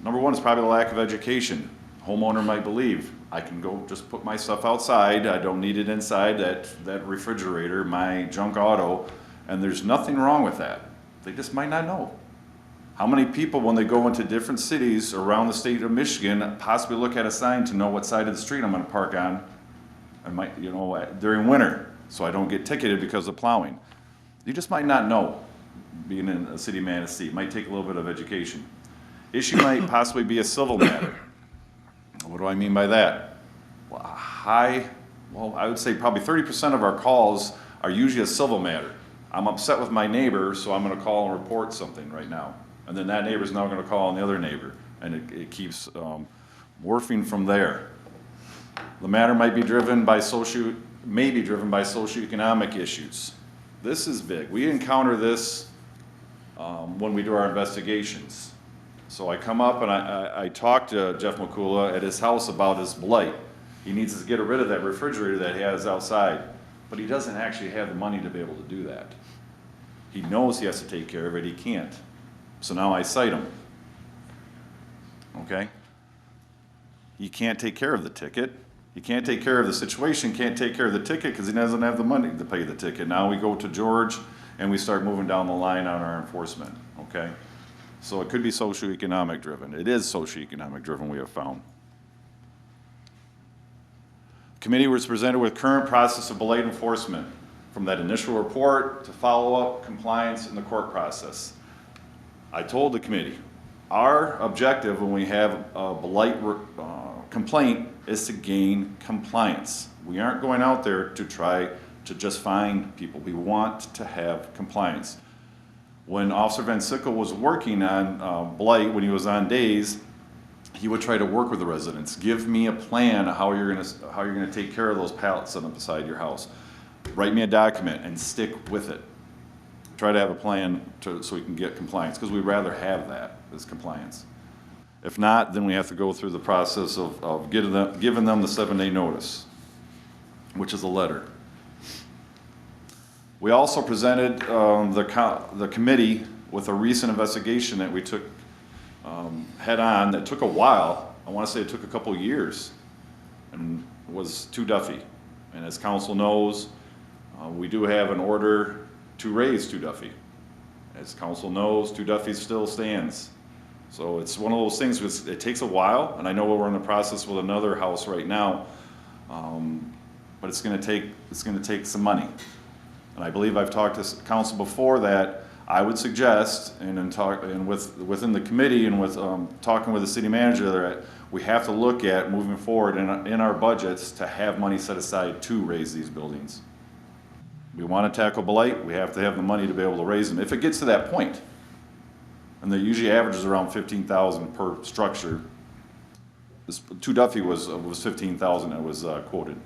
Number one is probably the lack of education. Homeowner might believe, I can go just put my stuff outside, I don't need it inside that refrigerator, my junk auto, and there's nothing wrong with that. They just might not know. How many people, when they go into different cities around the state of Michigan, possibly look at a sign to know what side of the street I'm gonna park on, and might, you know, during winter, so I don't get ticketed because of plowing. You just might not know, being in a city of Manistee. It might take a little bit of education. Issue might possibly be a civil matter. What do I mean by that? Well, I would say probably 30% of our calls are usually a civil matter. I'm upset with my neighbor, so I'm gonna call and report something right now. And then that neighbor's now gonna call on the other neighbor, and it keeps morphing from there. The matter might be driven by socioeconomic issues. This is big. We encounter this when we do our investigations. So I come up and I talk to Jeff McCullough at his house about his blight. He needs to get rid of that refrigerator that he has outside, but he doesn't actually have the money to be able to do that. He knows he has to take care of it, he can't. So now I cite him. Okay? He can't take care of the ticket. He can't take care of the situation, can't take care of the ticket because he doesn't have the money to pay the ticket. Now we go to George and we start moving down the line on our enforcement, okay? So it could be socioeconomic driven. It is socioeconomic driven, we have found. Committee was presented with current process of blight enforcement, from that initial report to follow-up, compliance, and the court process. I told the committee, our objective when we have a blight complaint is to gain compliance. We aren't going out there to try to just find people. We want to have compliance. When Officer Van Sickle was working on blight, when he was on days, he would try to work with the residents. Give me a plan of how you're gonna take care of those pallets set up beside your house. Write me a document and stick with it. Try to have a plan so we can get compliance, because we'd rather have that as compliance. If not, then we have to go through the process of giving them the 7-day notice, which is a letter. We also presented the committee with a recent investigation that we took head on that took a while. I want to say it took a couple years, and was 2 Duffy. And as council knows, we do have an order to raise 2 Duffy. As council knows, 2 Duffy still stands. So it's one of those things, it takes a while, and I know we're in the process with another house right now, but it's gonna take some money. And I believe I've talked to council before that I would suggest, within the committee and with talking with the city manager, that we have to look at moving forward in our budgets to have money set aside to raise these buildings. We want to tackle blight, we have to have the money to be able to raise them, if it gets to that point. And they usually averages around $15,000 per structure. This 2 Duffy was $15,000 that was quoted.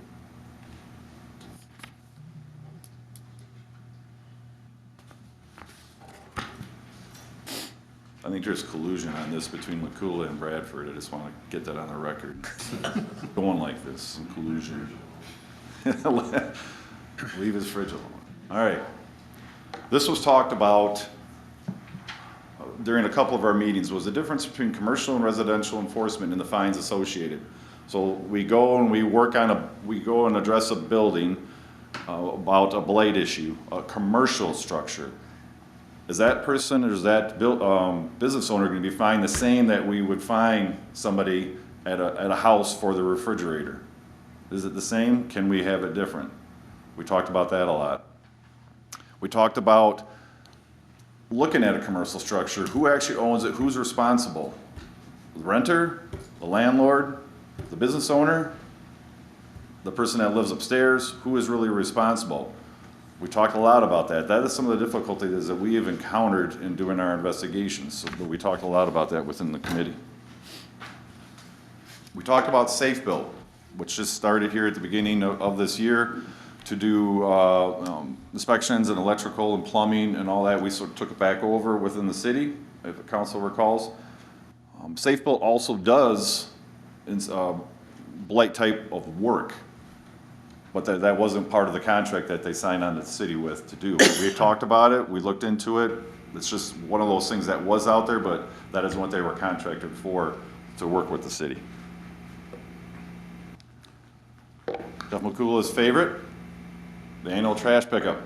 I think there's collusion on this between McCullough and Bradford. I just want to get that on the record. Going like this, some collusion. Leave his fridge alone. All right. This was talked about during a couple of our meetings was the difference between commercial and residential enforcement and the fines associated. So we go and we go and address a building about a blight issue, a commercial structure. Is that person or is that business owner going to be fined the same that we would fine somebody at a house for the refrigerator? Is it the same? Can we have it different? We talked about that a lot. We talked about looking at a commercial structure, who actually owns it, who's responsible? The renter, the landlord, the business owner, the person that lives upstairs, who is really responsible? We talked a lot about that. That is some of the difficulties that we have encountered in doing our investigations. So we talked a lot about that within the committee. We talked about Safe Built, which just started here at the beginning of this year to do inspections and electrical and plumbing and all that. We sort of took it back over within the city, if the council recalls. Safe Built also does blight type of work, but that wasn't part of the contract that they signed on to the city with to do. We talked about it, we looked into it. It's just one of those things that was out there, but that is what they were contracted for, to work with the city. Jeff McCullough's favorite, the annual trash pickup.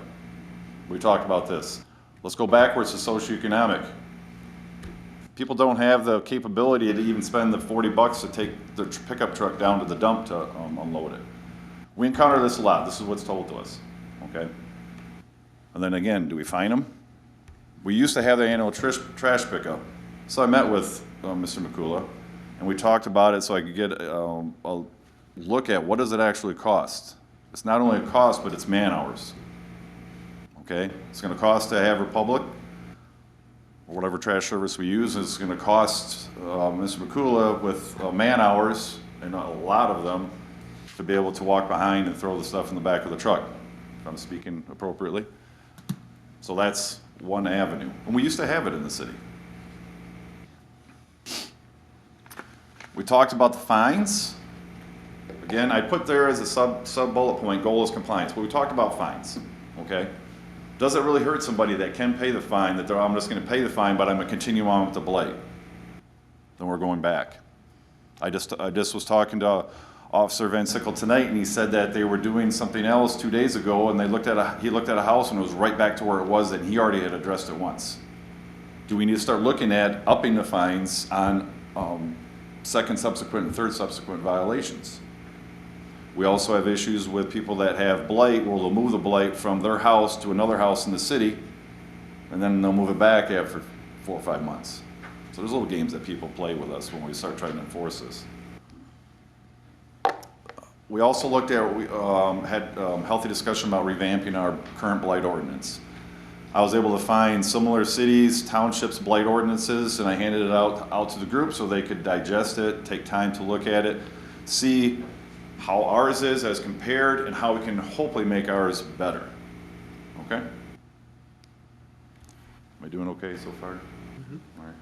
We talked about this. Let's go backwards to socioeconomic. People don't have the capability to even spend the $40 to take their pickup truck down to the dump to unload it. We encounter this a lot. This is what's told to us, okay? And then again, do we fine them? We used to have the annual trash pickup. So I met with Mr. McCullough, and we talked about it so I could get a look at what does it actually cost. It's not only a cost, but it's man hours, okay? It's gonna cost to have Republic, or whatever trash service we use, is gonna cost Mr. McCullough with man hours, and a lot of them, to be able to walk behind and throw the stuff in the back of the truck, if I'm speaking appropriately. So that's one avenue. And we used to have it in the city. We talked about the fines. Again, I put there as a sub bullet point, goal is compliance, but we talked about fines, okay? Does it really hurt somebody that can pay the fine, that I'm just gonna pay the fine, but I'm gonna continue on with the blight? Then we're going back. I just was talking to Officer Van Sickle tonight, and he said that they were doing something else 2 days ago, and he looked at a house and it was right back to where it was, and he already had addressed it once. Do we need to start looking at upping the fines on second, subsequent, and third subsequent violations? We also have issues with people that have blight, where they'll move the blight from their house to another house in the city, and then they'll move it back after 4 or 5 months. So there's little games that people play with us when we start trying to enforce this. We also looked at, we had healthy discussion about revamping our current blight ordinance. I was able to find similar cities, townships' blight ordinances, and I handed it out to the group so they could digest it, take time to look at it, see how ours is as compared, and how we can hopefully make ours better. Okay? Am I doing okay so far? Mm-hmm. All right.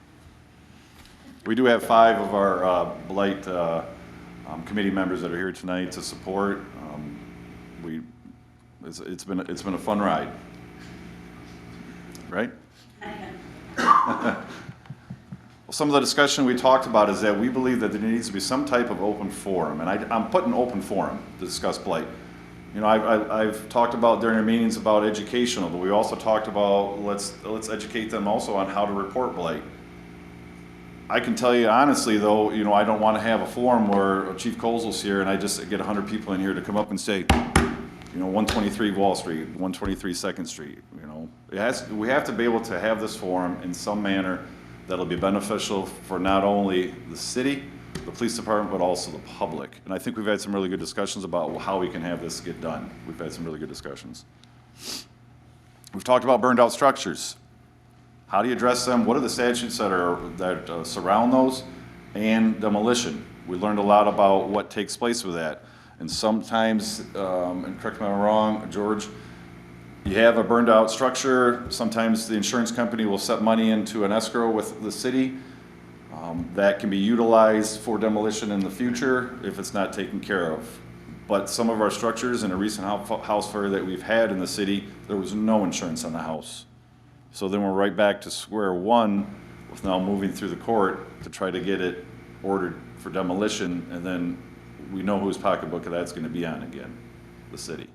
We do have 5 of our blight committee members that are here tonight to support. It's been a fun ride, right? Well, some of the discussion we talked about is that we believe that there needs to be some type of open forum, and I'm putting open forum to discuss blight. You know, I've talked about during our meetings about educational, but we also talked about let's educate them also on how to report blight. I can tell you honestly though, you know, I don't want to have a forum where Chief Kozel's here and I just get 100 people in here to come up and say, you know, 123 Wall Street, 123 2nd Street, you know. We have to be able to have this forum in some manner that'll be beneficial for not only the city, the police department, but also the public. And I think we've had some really good discussions about how we can have this get done. We've had some really good discussions. We've talked about burned out structures. How do you address them? What are the statutes that surround those? And demolition. We learned a lot about what takes place with that. And sometimes, and correct me if I'm wrong, George, you have a burned out structure. Sometimes the insurance company will set money into an escrow with the city that can be utilized for demolition in the future if it's not taken care of. But some of our structures, in a recent house fire that we've had in the city, there was no insurance on the house. So then we're right back to square one with now moving through the court to try to get it ordered for demolition, and then we know whose pocketbook that's gonna be on again, the city.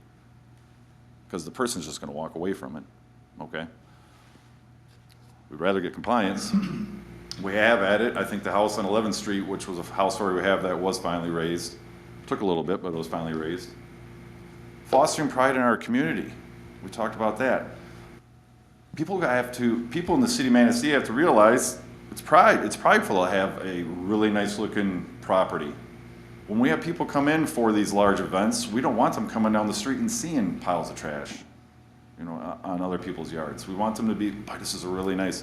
Because the person's just gonna walk away from it, okay? We'd rather get compliance. We have at it, I think the house on 11th Street, which was a house where we have that was finally raised. Took a little bit, but it was finally raised. Fostering pride in our community. We talked about that. People in the city of Manistee have to realize it's prideful to have a really nice looking property. When we have people come in for these large events, we don't want them coming down the street and seeing piles of trash, you know, on other people's yards. We want them to be, boy, this is a really nice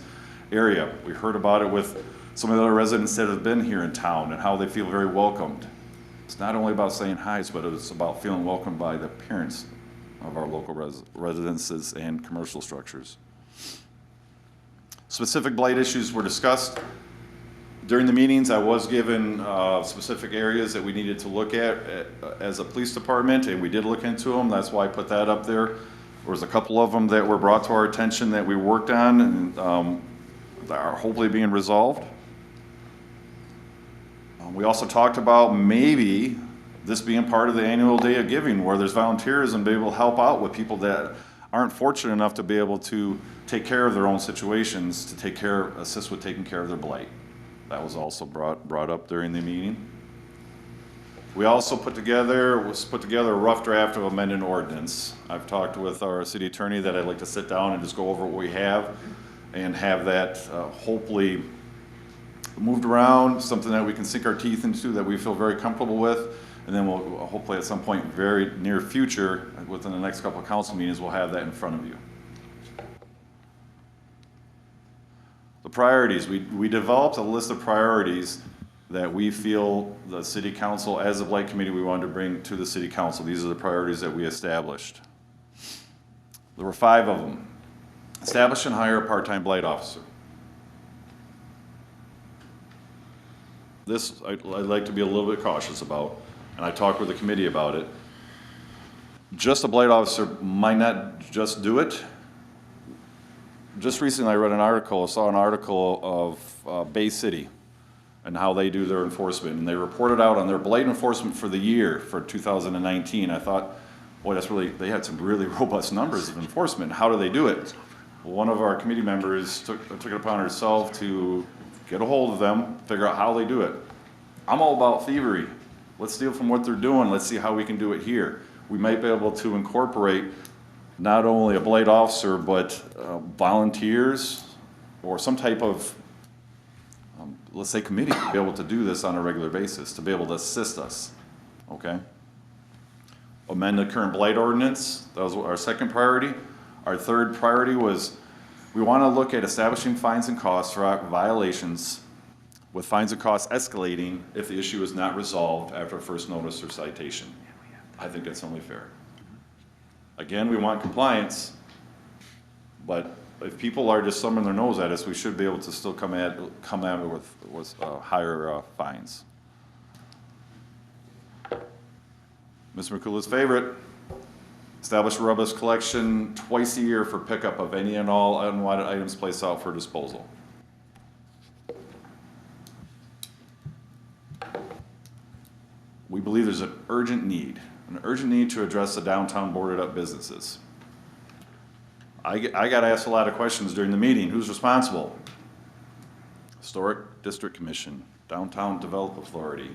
area. We heard about it with some of the other residents that have been here in town and how they feel very welcomed. It's not only about saying hi, but it's about feeling welcomed by the parents of our local residences and commercial structures. Specific blight issues were discussed. During the meetings, I was given specific areas that we needed to look at as a police department, and we did look into them. That's why I put that up there. There was a couple of them that were brought to our attention that we worked on and that are hopefully being resolved. We also talked about maybe this being part of the annual day of giving, where there's volunteers and be able to help out with people that aren't fortunate enough to be able to take care of their own situations, to assist with taking care of their blight. That was also brought up during the meeting. We also put together a rough draft of amended ordinance. I've talked with our city attorney that I'd like to sit down and just go over what we have and have that hopefully moved around, something that we can sink our teeth into, that we feel very comfortable with, and then we'll hopefully at some point very near future, within the next couple of council meetings, we'll have that in front of you. The priorities, we developed a list of priorities that we feel the city council, as a blight committee, we wanted to bring to the city council. These are the priorities that we established. There were 5 of them. Establish and hire a part-time blight officer. This I'd like to be a little bit cautious about, and I talked with the committee about it. Just a blight officer might not just do it. Just recently I read saw an article of Bay City and how they do their enforcement, and they reported out on their blight enforcement for the year for 2019. I thought, boy, they had some really robust numbers of enforcement. How do they do it? Well, one of our committee members took it upon herself to get a hold of them, figure out how they do it. I'm all about thievery. Let's steal from what they're doing. Let's see how we can do it here. We might be able to incorporate not only a blight officer, but volunteers or some type of, let's say, committee to be able to do this on a regular basis, to be able to assist us, okay? Amend the current blight ordinance. That was our second priority. Our third priority was we want to look at establishing fines and costs for violations, with fines and costs escalating if the issue is not resolved after a first notice or citation. I think that's only fair. Again, we want compliance, but if people are just thumbing their nose at us, we should be able to still come at it with higher fines. Mr. McCullough's favorite. Establish a rubbish collection twice a year for pickup of any and all unwanted items placed out for disposal. We believe there's an urgent need to address the downtown boarded up businesses. I got asked a lot of questions during the meeting. Who's responsible? Historic District Commission, Downtown Development Authority,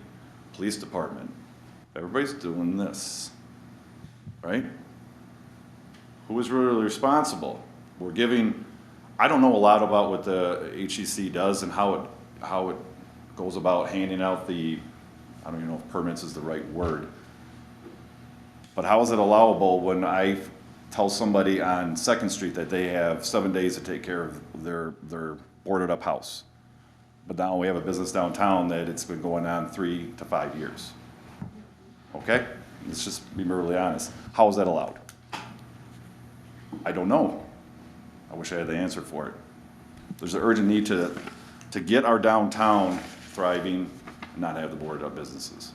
Police Department. Everybody's doing this, right? Who is really responsible? We're giving, I don't know a lot about what the HEC does and how it goes about handing out the, I don't even know if permits is the right word, but how is it allowable when I tell somebody on 2nd Street that they have 7 days to take care of their boarded up house? But now we have a business downtown that it's been going on 3 to 5 years. Okay? Let's just be brutally honest. How is that allowed? I don't know. I wish I had the answer for it. There's an urgent need to get our downtown thriving and not have the boarded up businesses.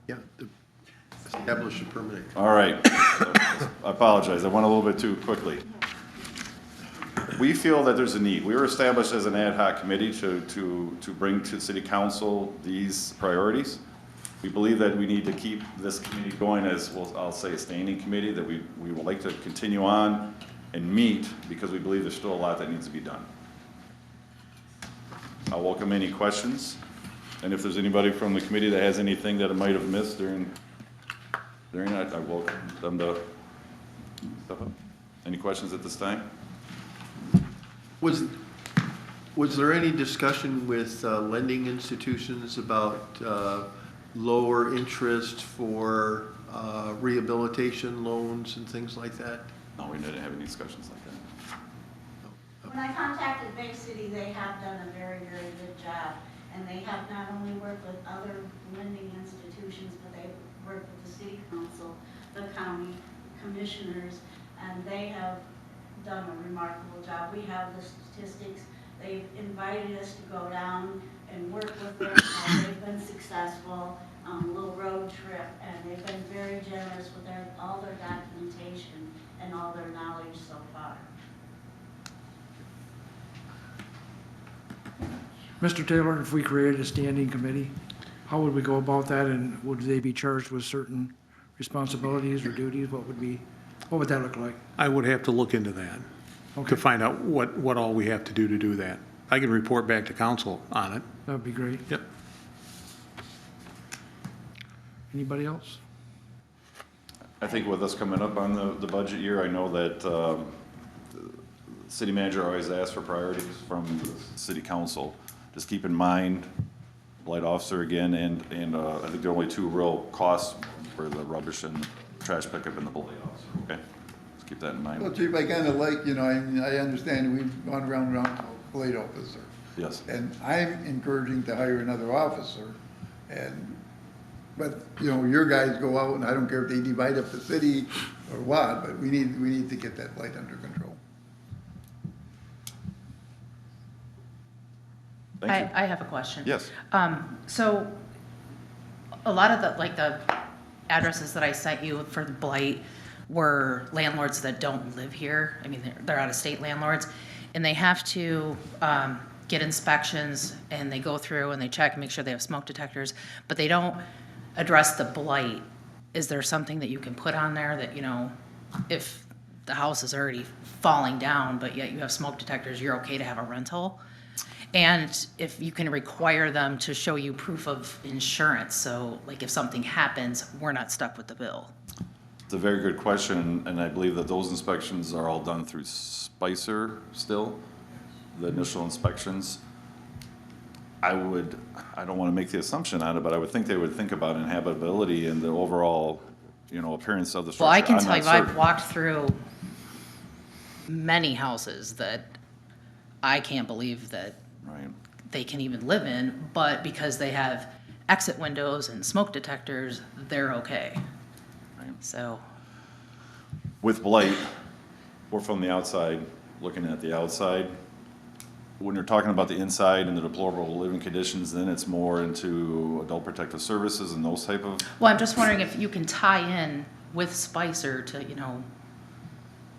Yeah, establish a permanent. All right. I apologize. I went a little bit too quickly. we feel that there's a need. We were established as an ad hoc committee to bring to city council these priorities. We believe that we need to keep this committee going as, well, I'll say a standing committee, that we would like to continue on and meet because we believe there's still a lot that needs to be done. I'll welcome any questions. And if there's anybody from the committee that has anything that I might have missed during that, I welcome them to step up. Any questions at this time? Was there any discussion with lending institutions about lower interest for rehabilitation loans and things like that? No, we didn't have any discussions like that. When I contacted Bay City, they have done a very, very good job. And they have not only worked with other lending institutions, but they've worked with the city council, the county commissioners, and they have done a remarkable job. We have the statistics. They've invited us to go down and work with them. They've been successful on a little road trip, and they've been very generous with all their documentation and all their knowledge so far. Mr. Taylor, if we created a standing committee, how would we go about that, and would they be charged with certain responsibilities or duties? What would that look like? I would have to look into that to find out what all we have to do that. I can report back to council on it. That would be great. Yep. Anybody else? I think with us coming up on the budget year, I know that the city manager always asks for priorities from the city council. Just keep in mind, blight officer again, and I think there are only two real costs for the rubbish and trash pickup and the blight officer, okay? Just keep that in mind. Well, Chief, I kind of like, I understand we've gone around and around to a blade officer. Yes. And I'm encouraging to hire another officer, but, your guys go out, and I don't care if they divide up the city or what, but we need to get that blight under control. I have a question. Yes. So a lot of the addresses that I sent you for the blight were landlords that don't live here. I mean, they're out-of-state landlords, and they have to get inspections, and they go through and they check and make sure they have smoke detectors, but they don't address the blight. Is there something that you can put on there that, if the house is already falling down, but yet you have smoke detectors, you're okay to have a rental? And if you can require them to show you proof of insurance, so like if something happens, we're not stuck with the bill. It's a very good question, and I believe that those inspections are all done through Spicer still, the initial inspections. I don't want to make the assumption on it, but I would think they would think about inhabitability and the overall, appearance of the structure. Well, I can I'm tell not you, I've certain. walked through many houses that I can't believe that they can even live in, but because they have exit windows and smoke detectors, they're okay. So. With blight, we're from the outside, looking at the outside. When you're talking about the inside and the deplorable living conditions, then it's more into adult protective services and those type of. Well, I'm just wondering if you can tie in with Spicer to,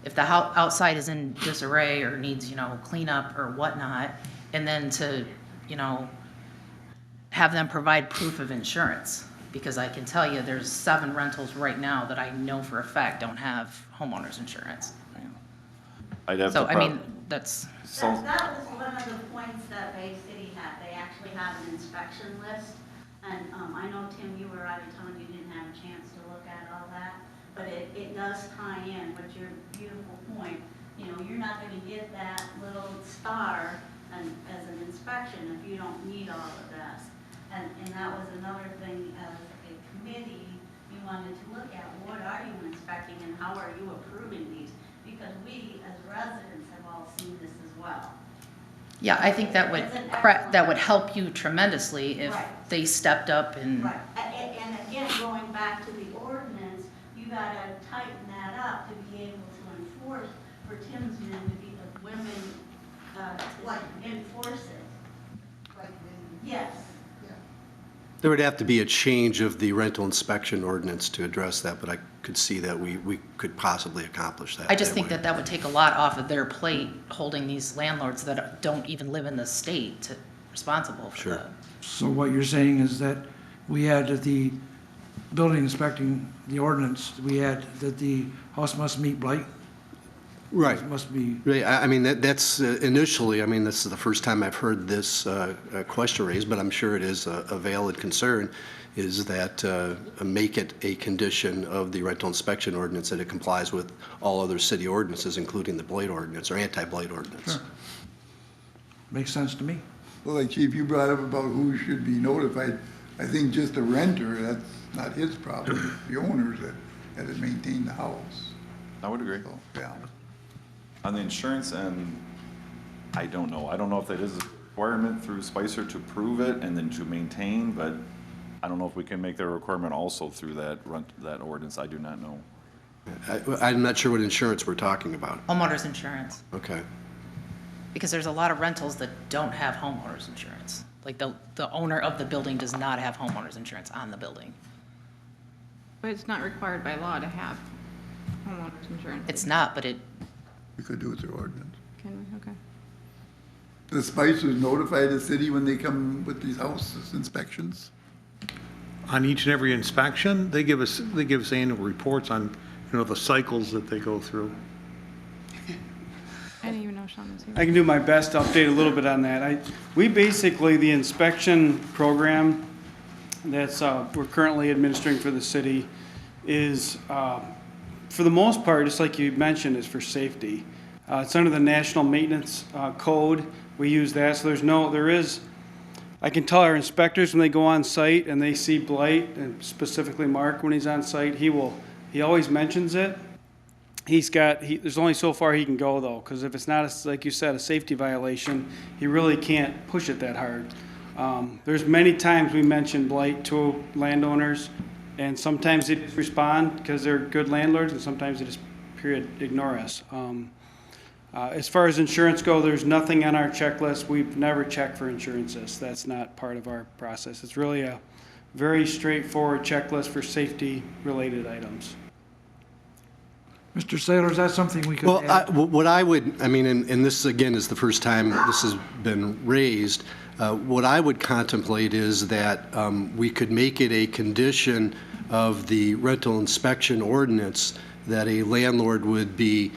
if the outside is in disarray or needs, cleanup or whatnot, and then to, have them provide proof of insurance. Because I can tell you, there's 7 rentals right now that I know for a fact don't have homeowners insurance. I'd have So, to I mean, that's. That was one of the points that Bay City had. They actually have an inspection list. And I know, Tim, you were out of town, you didn't have a chance to look at all that. But it does tie in with your beautiful point. You're not going to get that little star as an inspection if you don't meet all of this. And that was another thing as a committee you wanted to look at. What are you inspecting and how are you approving these? Because we as residents have all seen this as well. Yeah, I think that would help you tremendously if they stepped up and. Right. And again, going back to the ordinance, you got to tighten that up to be able to enforce, for Tim's men to be the women, enforce it. Yes. There would have to be a change of the rental inspection ordinance to address that, but could see that we could possibly accomplish that. I just that think way. that would take a lot off of their plate, holding these landlords that don't even live in the state responsible for Sure. that. So what you're saying is that we had that the building inspecting the ordinance, we had that the house must meet blight? Right. Must be, Right, I mean, that's initially, I mean, this is the first time I've heard this question raised, but I'm sure it is a valid concern, is that make it a condition of the rental inspection ordinance that it complies with all other city ordinances, including the blight ordinance or anti-blight ordinance. Sure. Makes sense to me. Well, like Chief, you brought up about who should be notified. I think just the renter, that's not his problem, the owners that had maintained the house. I would agree. So, yeah. On the insurance end, I don't know. I don't know if that is a requirement through Spicer to prove it and then to maintain, but I don't know if we can make that a requirement also through that ordinance. I do not know. I'm not sure what insurance we're talking about. Homeowners insurance, Okay. because there's a lot of rentals that don't have homeowners insurance. Like the owner of the building does not have homeowners insurance on the building. But it's not required by law to have homeowners insurance. It's not, but We could do it through ordinance. Can we? Okay. The Spicers notify the city when they come with these houses inspections? On each and every inspection, they give us annual reports on, the cycles that they go through. I didn't even know Sean was here. I can do my best to update a little bit on that. We basically, the inspection program that's we're currently administering for the city is, for the most part, just like you mentioned, is for safety. It's under the National Maintenance Code. We use that, so I can tell our inspectors when they go on site and they see blight, and specifically Mark when he's on site, he always mentions it. There's only so far he can go though, because if it's not, like you said, a safety violation, he really can't push it that hard. There's many times we mention blight to landowners, and sometimes they just respond because they're good landlords, and sometimes they just ignore us. As far as insurance go, there's nothing on our checklist. We've never checked for insurances. That's not part of our process. It's really a very straightforward checklist for safety-related items. Mr. Saylor, is that something we could add? And this again is the first time this has been raised, what I would contemplate is that we could make it a condition of the rental inspection ordinance that a landlord would be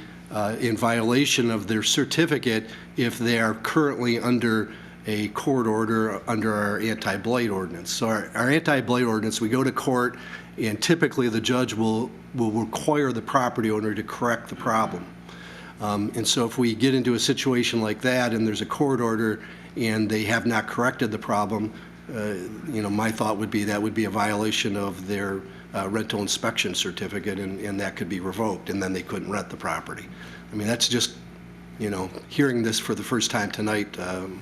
in violation of their certificate if they are currently under a court order under our anti-blight ordinance. So our anti-blight ordinance, we go to court, and typically the judge will require the property owner to correct the problem. And so if we get into a situation like that and there's a court order and they have not corrected the problem, my thought would be that would be a violation of their rental inspection certificate, and that could be revoked, and then they couldn't rent the property. I mean, that's just, hearing this for the first time tonight,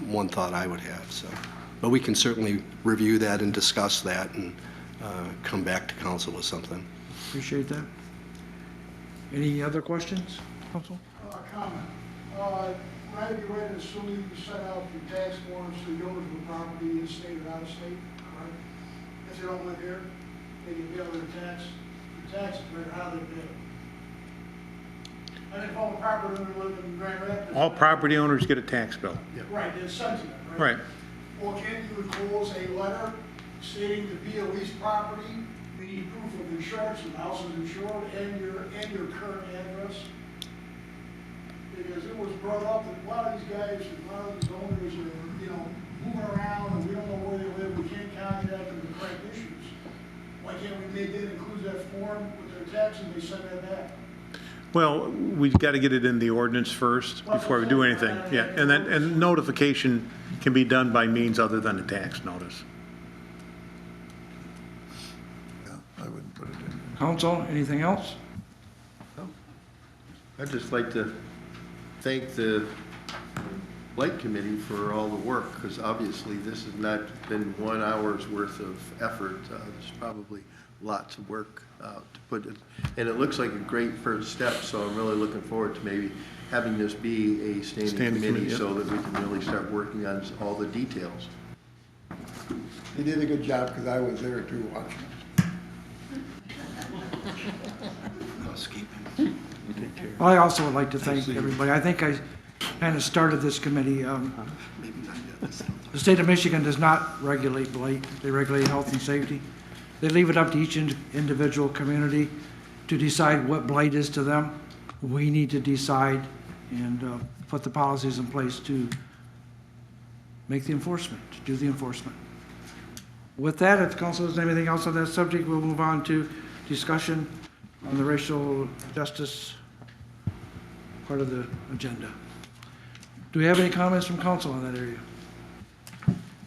one thought I would have. So, but we can certainly review that and discuss that and come back to council with something. Appreciate that. Any other questions, council? Comment. Right, you read it, assuming you send out your tax forms to the owners of the property in state or out of state, correct? If they don't live here, they can bill their taxes no matter how they bill. And if all the property owners live in Grand Rapids. All property owners get a tax bill. Right, it's sentiment, Right. Well, can't you enclose a letter stating to be a leased property, you need proof of insurance, the house is insured, and your current address? Because it was brought up that a lot of these guys, a lot of these owners are, moving around, and we don't know where they live, we can't contact them with correct issues. Why can't we make it include that form with their taxes, and they send that back? Well, we've got to get it in the ordinance first before we do anything. Yeah, and notification can be done by means other than a tax notice. I wouldn't put it in. Council, anything else? I'd just like to thank the Blight Committee for all the work, because obviously this has not been 1 hour's worth of effort. There's probably lots of work to put it, and it looks like a great first step, so I'm really looking forward to maybe having this be a standing committee so that we can really start working on all the details. They did a good job, because I was there too watching. I also would like to thank everybody. I think I kind of started this committee. The state of Michigan does not regulate blight. They regulate health and safety. They leave it up to each individual community to decide what blight is to them. We need to decide and put the policies in place to make the enforcement, to do the enforcement. With that, if the council has anything else on that subject, we'll move on to discussion on the racial justice part of the agenda. Do we have any comments from council on that area?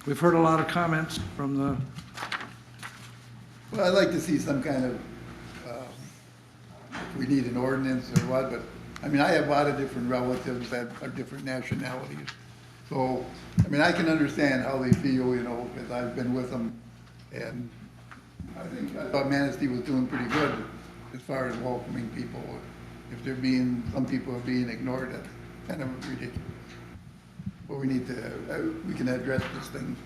We've heard a lot of comments from the... Well, I'd like to see some kind of, if we need an ordinance or what, but, I mean, I have a lot of different relatives that are different nationalities. So, I mean, I can understand how they feel, you know, because I've been with them, and I thought Manistee was doing pretty good as far as welcoming people. If some people are being ignored, that's kind of ridiculous. But we need to, we can address this thing.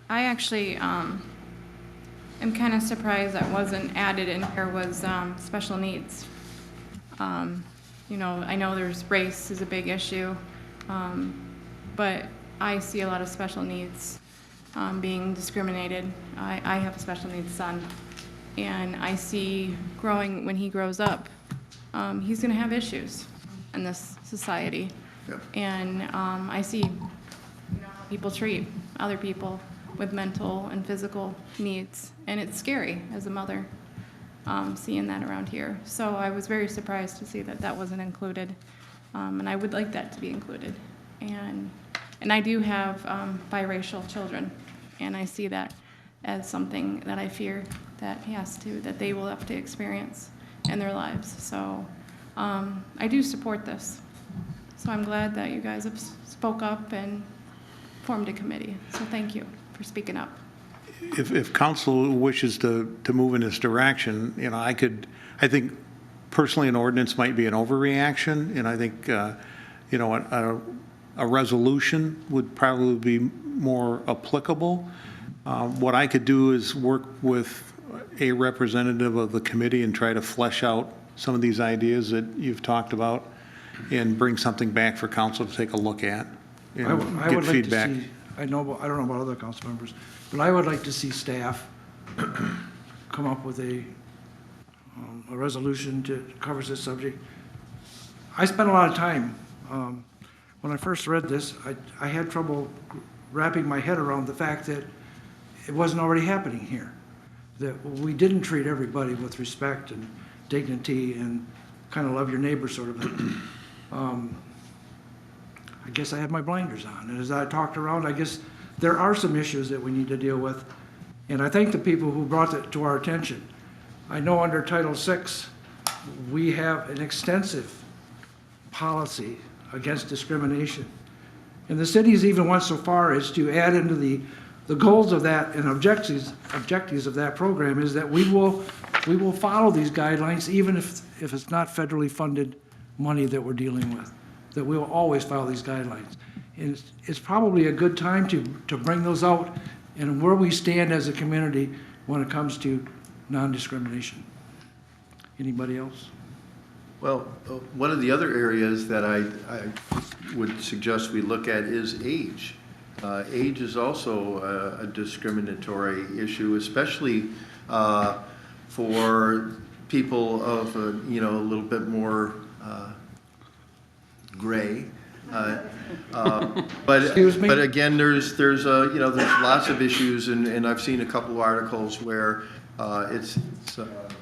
I actually am kind of surprised that wasn't added in here was special needs. You know, I know there's race is a big issue, but I see a lot of special needs being discriminated. I have a special needs son, and I see when he grows up, he's going to have issues in this society. Yep. And I see how people treat other people with mental and physical needs, and it's scary as a mother seeing that around here. So I was very surprised to see that that wasn't included, and I would like that to be included. And I do have biracial children, and I see that as something that I fear that they will have to experience in their lives. So I do support this. So I'm glad that you guys have spoke up and formed a committee. So thank you for speaking up. If council wishes to move in this direction, you know, I think personally an ordinance might be an overreaction, and I think, you know, a resolution would probably be more applicable. What I could do is work with a representative of the committee and try to flesh out some of these ideas that you've talked about and bring something back for council to take a look at and I get would feedback. like to see, I don't know about other council members, but I would like to see staff come up with a resolution that covers this subject. I spent a lot of time, when I first read this, I had trouble wrapping my head around the fact that it wasn't already happening here. That we didn't treat everybody with respect and dignity and kind of love your neighbor sort of thing. I guess I had my blinders on. And as I talked around, I guess there are some issues that we need to deal with. And I thank the people who brought it to our attention. I know under Title VI, we have an extensive policy against discrimination. And the city's even went so far as to add into the goals of that and objectives of that program is that we will follow these guidelines even if it's not federally funded money that we're dealing with, that we will always follow these guidelines. And it's probably a good time to bring those out and where we stand as a community when it comes to non-discrimination. Anybody else? Well, one of the other areas that I would suggest we look at is age. Age is also a discriminatory issue, especially for people of a little bit more gray. But again, there's lots of issues, and I've seen a couple of articles where it's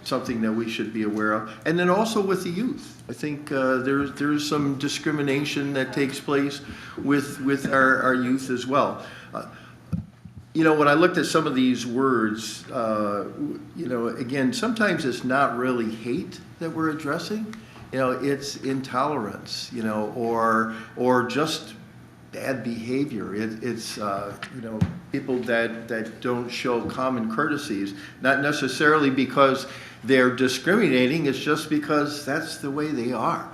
something that we should be aware of. And then also with the youth, I think there's some discrimination that takes place with our youth as well. When I looked at some of these words, again, sometimes it's not really hate that we're addressing. It's intolerance, or just bad behavior. It's people that don't show common courtesties, not necessarily because they're discriminating, it's just because that's the way they are.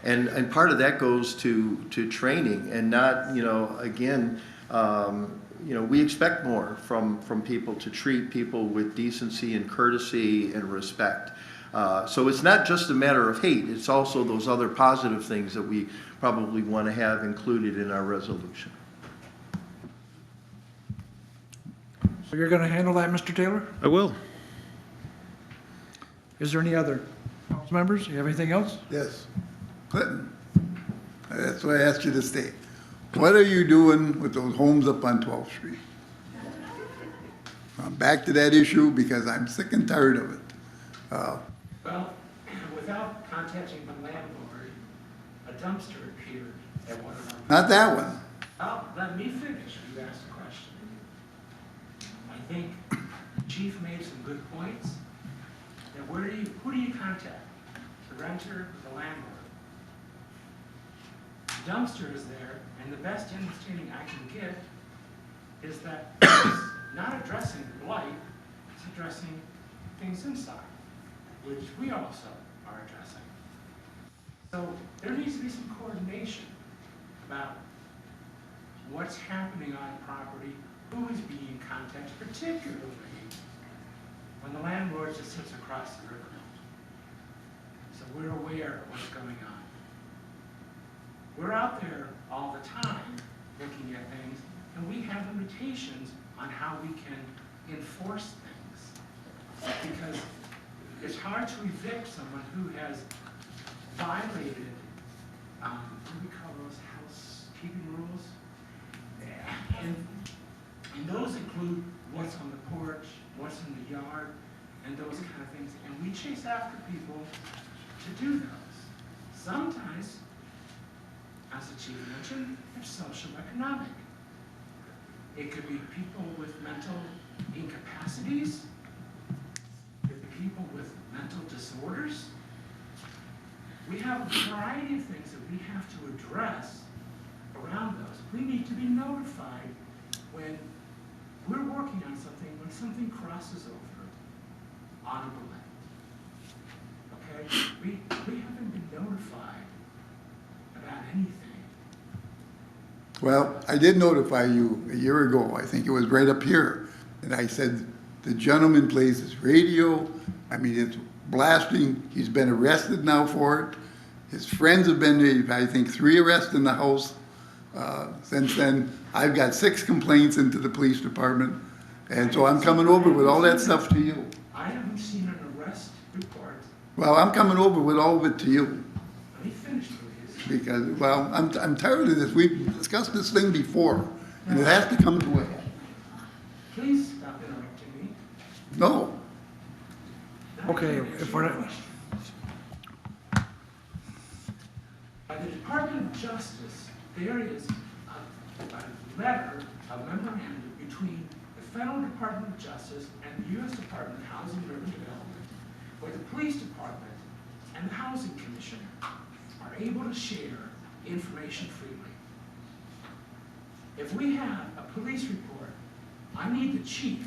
And part of that goes to training and not, again, you know, we expect more from people to treat people with decency and courtesy and respect. So it's not just a matter of hate, it's also those other positive things that we probably want to have included in our resolution. So you're going to handle that, Mr. Taylor? I will. Is there any other council members? You have anything else? Yes. Clinton, that's why I asked you to stay. What are you doing with those homes up on 12th Street? I'm back to that issue because I'm sick and tired of it. Well, without contacting the landlord, a dumpster appeared at one of our. Not that one. Oh, let me finish. You asked a question. I think the chief made some good points. Now, who do you contact? The renter, the landlord? The dumpster is there, and the best understanding I can get is that it's not addressing the blight, it's addressing things inside, which we also are addressing. So there needs to be some coordination about what's happening on the property, who is being contacted, particularly when the landlord just sits across the river. So we're aware of what's going on. We're out there all the time looking at things, and we have limitations on how we can enforce things. Because it's hard to evict someone who has violated, what do we call those, housekeeping rules? And those include what's on the porch, what's in the yard, and those kind of things. And we chase after people to do those. Sometimes, as the chief mentioned, it's social economic. It could be people with mental incapacities. It could be people with mental disorders. We have a variety of things that we have to address around those. We need to be notified when we're working on something, when something crosses over on the land. Okay? We haven't been notified about anything. Well, I did notify you a year ago, I think it was right up here, and I said, the gentleman plays his radio, I mean, it's blasting, he's been arrested now for it. His friends have been, I think, 3 arrests in the house. Since then, I've got 6 complaints into the police department, and so I'm coming over with all that stuff to you. I haven't seen an arrest report. Well, I'm coming over with all of it to you. Let me finish, please. Because, well, I'm tired of this. We've discussed this thing before, and it has to come to a head. Please stop interrupting me. No. Okay, if we're not, By the Department of Justice, there is a letter, a memorandum between the Federal Department of Justice and the U.S. Department of Housing and Urban Development, where the Police Department and the Housing Commission are able to share information freely. If we have a police report, I need the chief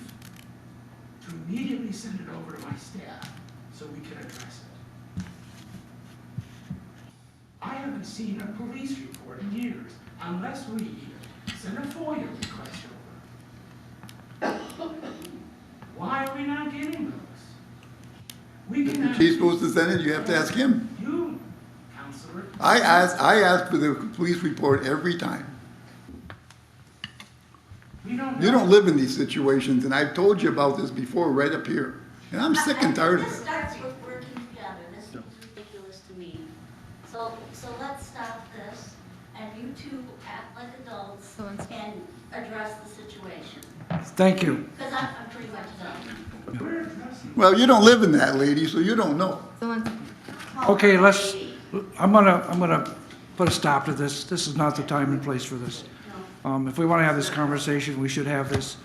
to immediately send it over to my staff so we can address it. I haven't seen a police report in years unless we send a FOIA request over. Why are we not getting those? We can If he's supposed to send it, you have to ask him. You, counselor. I ask for the police report every time. We don't You don't live in these situations, and I've told you about this before, right up here. And I'm sick and tired of This it. starts with working together. This seems ridiculous to me. So let's stop this, and you two act like adults and address the situation. thank you. Because I'm pretty much done. Well, you don't live in that, lady, so you don't know. Okay, I'm gonna put a stop to this. This is not the time and place for this. If we want to have this conversation, we should have this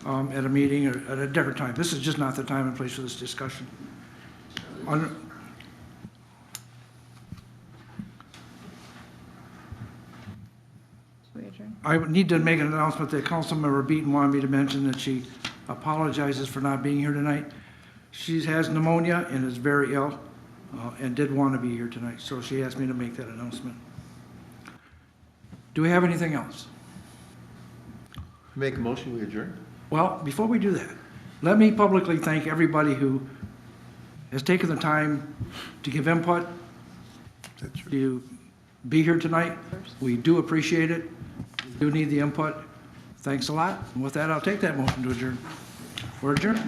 at a meeting or at a different time. This is just not the time and place for this discussion. I need to make an announcement that Councilmember Beaton wanted me to mention that she apologizes for not being here tonight. She has pneumonia and is very ill and did want to be here tonight, so she asked me to make that announcement. Do we have anything else? Make a motion, we adjourn? Well, before we do that, let me publicly thank everybody who has taken the time to give input, to be here tonight. We do appreciate it. We do need the input. Thanks a lot. And with that, I'll take that motion to adjourn. We're adjourned.